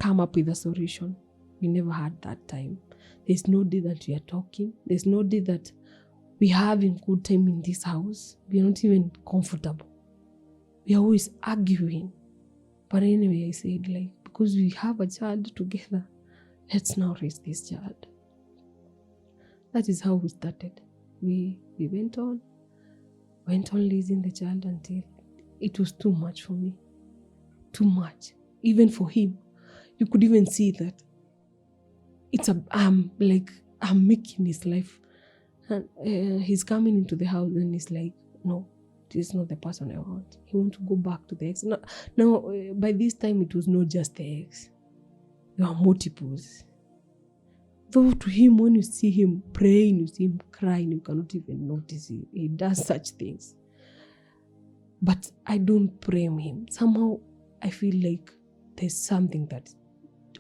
S2: come up with a solution. We never had that time. There's no day that we are talking. There's no day that we are having good time in this house. We are not even comfortable. We are always arguing. But anyway, I said, because we have a child together, let's now raise this child. That is how we started. We went on raising the child until it was too much for me. Too much. Even for him. You could even see that I'm making his life. And he's coming into the house and he's like, no, this is not the person I want. He wants to go back to the ex. Now, by this time, it was not just the ex. There were multiples. Though to him, when you see him praying, you see him crying, you cannot even notice he does such things. But I don't blame him. Somehow, I feel like there's something that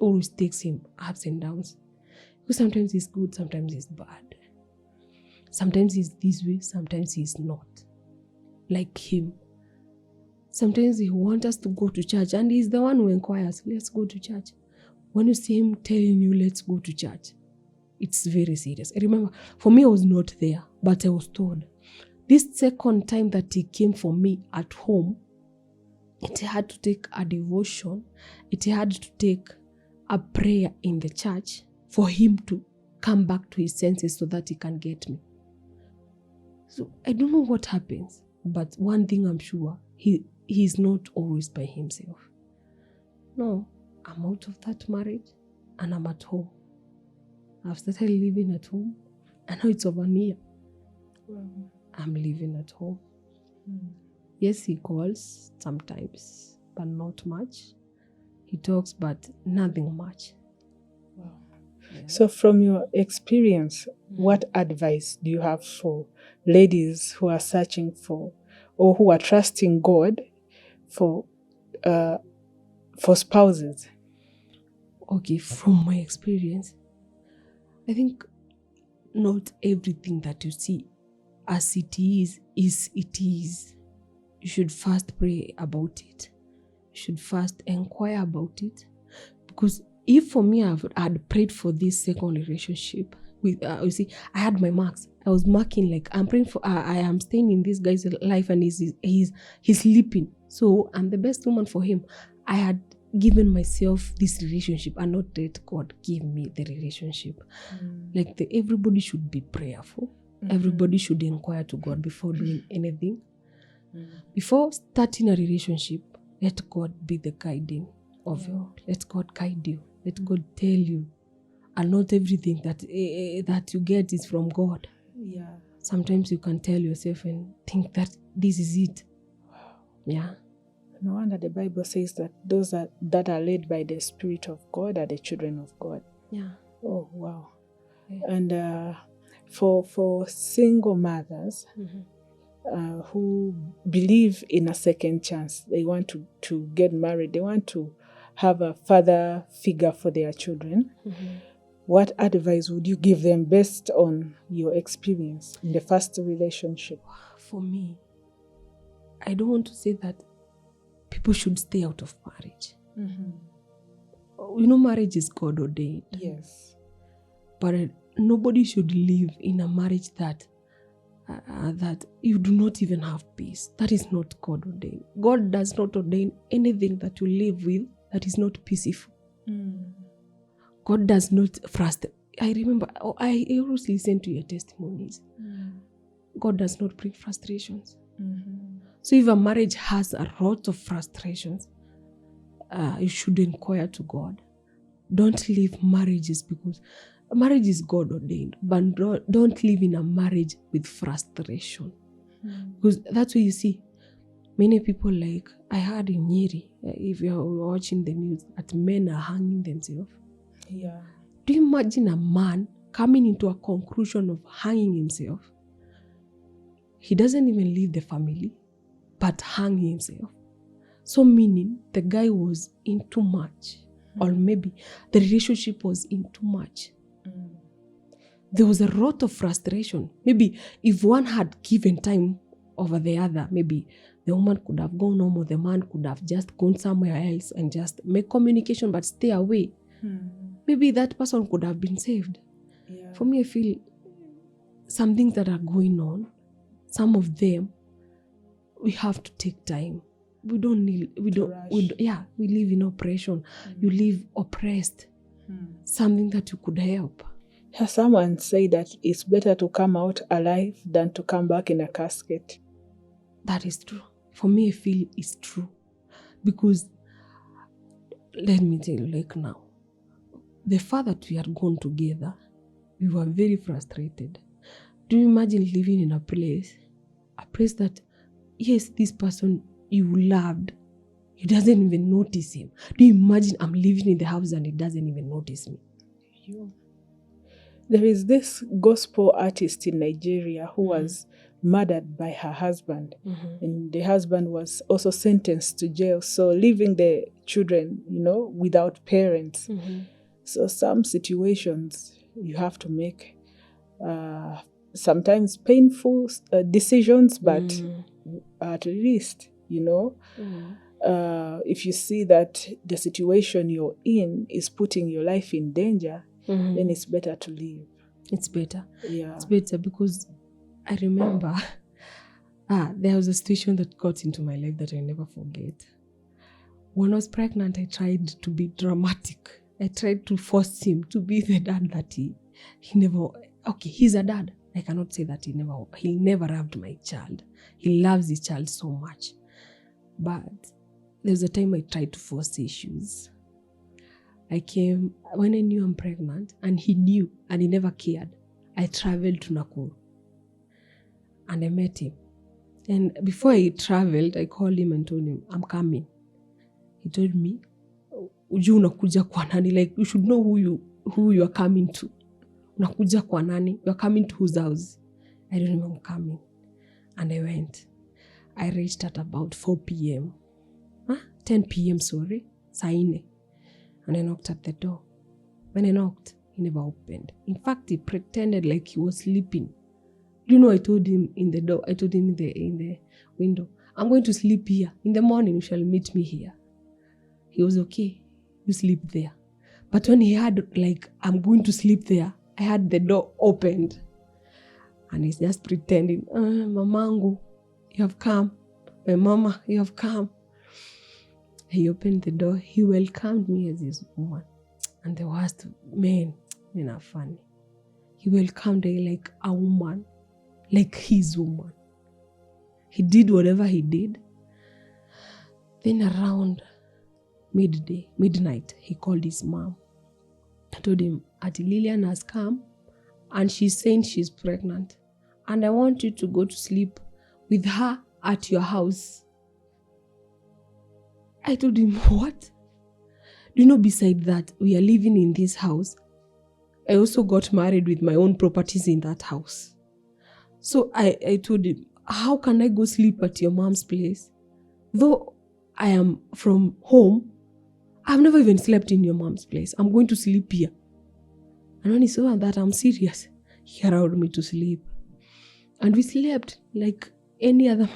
S2: always takes him ups and downs. Because sometimes he's good, sometimes he's bad. Sometimes he's this way, sometimes he's not. Like him. Sometimes he wants us to go to church and he's the one who inquires, let's go to church. When you see him telling you, let's go to church, it's very serious. I remember, for me, I was not there, but I was told, This second time that he came for me at home, it had to take a devotion. It had to take a prayer in the church for him to come back to his senses so that he can get me. So I don't know what happens, but one thing I'm sure, he's not always by himself. No, I'm out of that marriage and I'm at home. I've started living at home and now it's over a year.
S1: Wow.
S2: I'm living at home. Yes, he calls sometimes, but not much. He talks, but nothing much.
S1: Wow.
S2: Yeah.
S1: So from your experience, what advice do you have for ladies who are searching for or who are trusting God for spouses?
S2: Okay, from my experience, I think not everything that you see as it is it is. You should first pray about it. You should first inquire about it. Because if for me I had prayed for this second relationship with, you see, I had my marks. I was marking like I'm praying for. I am staying in this guy's life and he's sleeping. So I'm the best woman for him. I had given myself this relationship and not let God give me the relationship. Like everybody should be prayerful. Everybody should inquire to God before doing anything. Before starting a relationship, let God be the guiding of you. Let God guide you. Let God tell you. And not everything that you get is from God.
S1: Yeah.
S2: Sometimes you can tell yourself and think that this is it.
S1: Wow.
S2: Yeah.
S1: No wonder the Bible says that those that are led by the Spirit of God are the children of God.
S2: Yeah.
S1: Oh, wow.
S2: Yeah.
S1: And for single mothers who believe in a second chance, they want to get married, they want to have a father figure for their children, what advice would you give them based on your experience in the first relationship?
S2: For me, I don't want to say that people should stay out of marriage. You know, marriage is God ordained.
S1: Yes.
S2: But nobody should live in a marriage that you do not even have peace. That is not God ordained. God does not ordain anything that you live with that is not peaceful. God does not frustrate. I remember, I always listen to your testimonies. God does not bring frustrations. So if a marriage has a lot of frustrations, you should inquire to God. Don't leave marriages because marriage is God ordained, but don't live in a marriage with frustration. Because that's where you see many people, like I heard in Nyeri, if you're watching the news, that men are hanging themselves.
S1: Yeah.
S2: Do you imagine a man coming into a conclusion of hanging himself? He doesn't even leave the family, but hanging himself. So meaning the guy was in too much, or maybe the relationship was in too much. There was a lot of frustration. Maybe if one had given time over the other, maybe the woman could have gone home or the man could have just gone somewhere else and just make communication but stay away. Maybe that person could have been saved.
S1: Yeah.
S2: For me, I feel some things that are going on, some of them, we have to take time. We live in oppression. You live oppressed. Something that you could help.
S1: Yeah, someone say that it's better to come out alive than to come back in a casket.
S2: That is true. For me, I feel it's true. Because, let me tell you, like now, the fact that we had gone together, we were very frustrated. Do you imagine living in a place that, yes, this person you loved, he doesn't even notice him. Do you imagine I'm living in the house and he doesn't even notice me?
S1: There is this gospel artist in Nigeria who was murdered by her husband. And the husband was also sentenced to jail. So leaving the children, without parents. So some situations you have to make sometimes painful decisions, but at least, if you see that the situation you're in is putting your life in danger, then it's better to leave.
S2: It's better.
S1: Yeah.
S2: It's better because I remember There was a situation that got into my life that I never forget. When I was pregnant, I tried to be dramatic. I tried to force him to be the dad that he never. Okay, he's a dad. I cannot say that he never loved my child. He loves his child so much. But there was a time I tried to force issues. I came when I knew I'm pregnant, and he knew, and he never cared. I traveled to Nakuru, and I met him. And before I traveled, I called him and told him, I'm coming. He told me, "Ujue unakuja kwa nani? Like, you should know who you are coming to. Unakuja kwa nani? You are coming to whose house?" I don't remember coming. And I went. I reached at about 4 p.m. 10 p.m, sorry. Saa 4. And I knocked at the door. When I knocked, he never opened. In fact, he pretended like he was sleeping. You know, I told him in the door, I told him in the window, I'm going to sleep here. In the morning, you shall meet me here. He was okay. You sleep there. But when he had, like, I'm going to sleep there, I had the door opened. And he's just pretending, Mamangu, you have come. My mama, you have come. He opened the door. He welcomed me as his woman. And the worst, men are funny. He welcomed me like a woman, like his woman. He did whatever he did. Then around midnight, he called his mom. I told him, Lilian has come and she's saying she's pregnant. And I want you to go to sleep with her at your house. I told him, what? Do you know, beside that, we are living in this house. I also got married with my own properties in that house. So I told him, how can I go sleep at your mom's place? Though I am from home, I've never even slept in your mom's place. I'm going to sleep here. And when he saw that I'm serious, he allowed me to sleep. And we slept like any other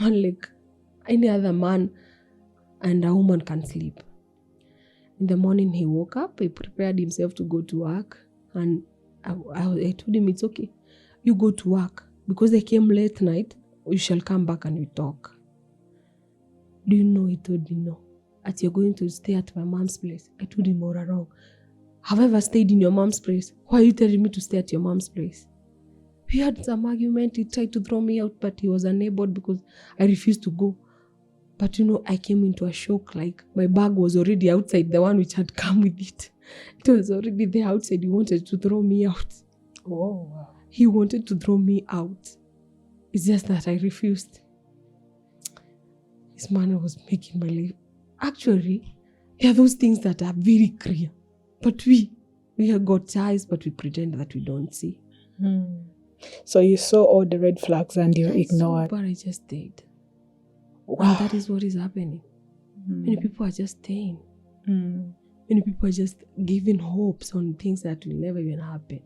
S2: man and a woman can sleep. In the morning, he woke up, he prepared himself to go to work. And I told him, it's okay. You go to work. Because I came late night, you shall come back and we talk. Do you know, he told me no. That you're going to stay at my mom's place. I told him all wrong. Have I ever stayed in your mom's place? Why are you telling me to stay at your mom's place? We had some argument. He tried to throw me out, but he was unable because I refused to go. But you know, I came into a shock, like my bag was already outside, the one which had come with it. It was already there outside. He wanted to throw me out.
S1: Oh, wow.
S2: He wanted to throw me out. It's just that I refused. This man was making my life. Actually, there are those things that are very clear. But we have got eyes, but we pretend that we don't see.
S1: So you saw all the red flags and you ignored.
S2: But I just stayed.
S1: Wow.
S2: And that is what is happening. Many people are just staying. Many people are just giving hopes on things that will never even happen.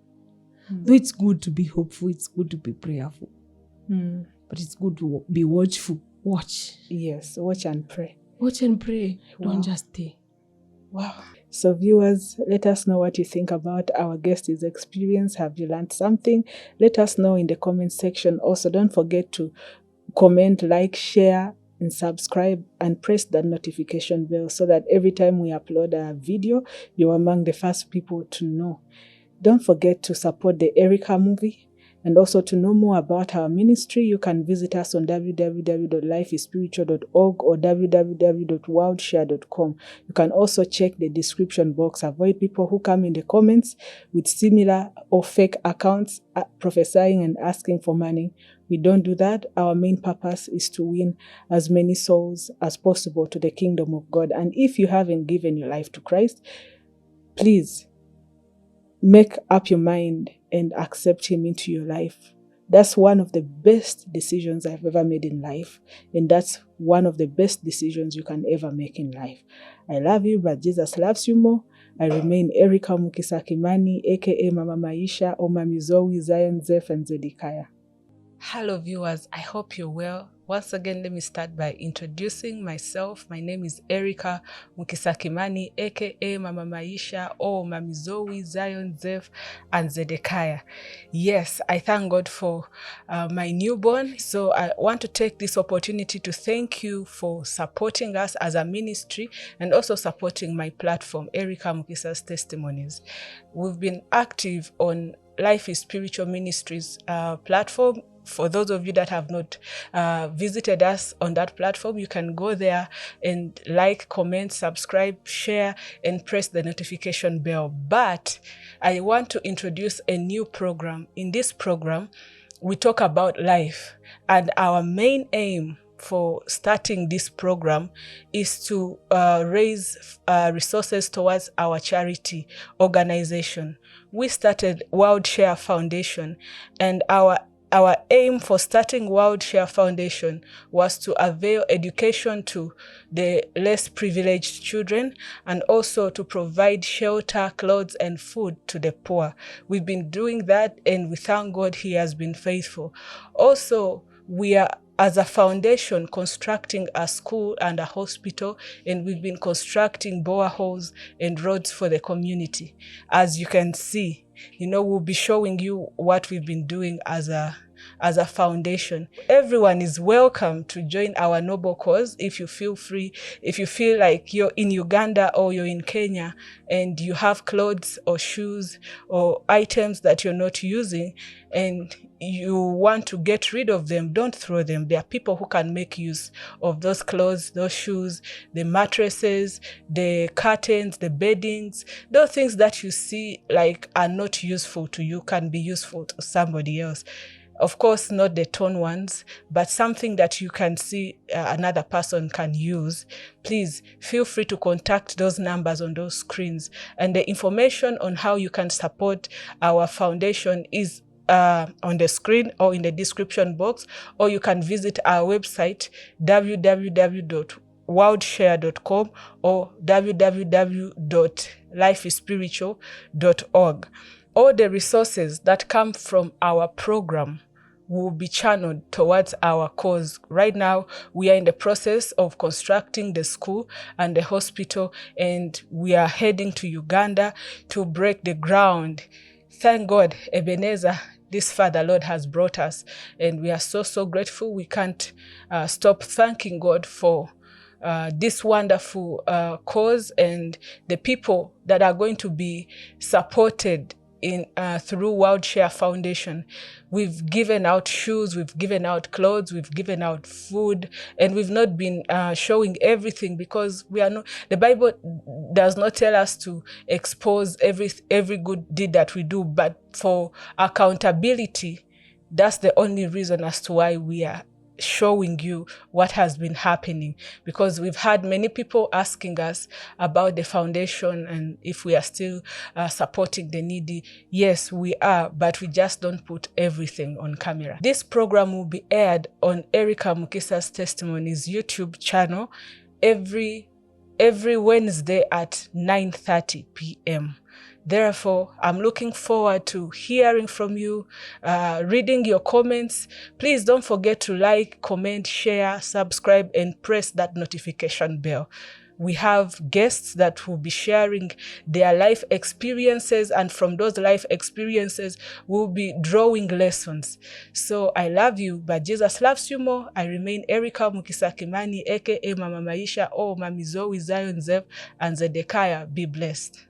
S2: Though it's good to be hopeful, it's good to be prayerful. But it's good to be watchful. Watch.
S1: Yes, watch and pray.
S2: Watch and pray.
S1: Wow.
S2: Don't just stay.
S1: Wow. So viewers, let us know what you think about our guest's experience. Have you learned something? Let us know in the comment section. Also, don't forget to comment, like, share, and subscribe, and press that notification bell so that every time we upload a video, you're among the first people to know. Don't forget to support the Erica movie. And also to know more about our ministry, you can visit us on www.lifeisspiritual.org or www.worldshare.com. You can also check the description box. Avoid people who come in the comments with similar or fake accounts prophesying and asking for money. We don't do that. Our main purpose is to win as many souls as possible to the kingdom of God. And if you haven't given your life to Christ, please make up your mind and accept him into your life. That's one of the best decisions I've ever made in life. And that's one of the best decisions you can ever make in life. I love you, but Jesus loves you more. I remain Erica Mukisa Kimani, aka Mama Maisha, or Mami Zoe, Zion, Zeph, and Zedekiah. Hello viewers, I hope you're well. Once again, let me start by introducing myself. My name is Erica Mukisa Kimani, aka Mama Maisha, or Mami Zoe, Zion, Zeph, and Zedekiah. Yes, I thank God for my newborn. So I want to take this opportunity to thank you for supporting us as a ministry and also supporting my platform, Erica Mukisa's Testimonies. We've been active on Life is Spiritual Ministries platform. For those of you that have not visited us on that platform, you can go there and like, comment, subscribe, share, and press the notification bell. But I want to introduce a new program. In this program, we talk about life, and our main aim for starting this program is to raise resources towards our charity organization. We started World Share Foundation, and our aim for starting World Share Foundation was to avail education to the less privileged children and also to provide shelter, clothes, and food to the poor. We've been doing that, and we thank God He has been faithful. Also, we are, as a foundation, constructing a school and a hospital, and we've been constructing boreholes and roads for the community. As you can see, we'll be showing you what we've been doing as a foundation. Everyone is welcome to join our noble cause. If you feel free, if you feel like you're in Uganda or you're in Kenya and you have clothes or shoes or items that you're not using and you want to get rid of them, don't throw them. There are people who can make use of those clothes, those shoes, the mattresses, the curtains, the beddings. Those things that you see like are not useful to you can be useful to somebody else. Of course, not the torn ones, but something that you can see another person can use. Please feel free to contact those numbers on those screens. And the information on how you can support our foundation is on the screen or in the description box, or you can visit our website, www.worldshare.com or www.lifeisspiritual.org. All the resources that come from our program will be channeled towards our cause. Right now, we are in the process of constructing the school and the hospital, and we are heading to Uganda to break the ground. Thank God, Ebenezer, this far the Lord has brought us, and we are so grateful. We can't stop thanking God for this wonderful cause and the people that are going to be supported through World Share Foundation. We've given out shoes, we've given out clothes, we've given out food, and we've not been showing everything because we are not. The Bible does not tell us to expose every good deed that we do, but for accountability, that's the only reason as to why we are showing you what has been happening, because we've had many people asking us about the foundation and if we are still supporting the needy. Yes, we are, but we just don't put everything on camera. This program will be aired on Erica Mukisa's Testimonies YouTube channel every Wednesday at 9:30 p.m. Therefore, I'm looking forward to hearing from you, reading your comments. Please don't forget to like, comment, share, subscribe, and press that notification bell. We have guests that will be sharing their life experiences, and from those life experiences, we'll be drawing lessons. So I love you, but Jesus loves you more. I remain Erica Mukisa Kimani, aka Mama Maisha, or Mami Zoe, Zion, Zeph, and Zedekiah. Be blessed.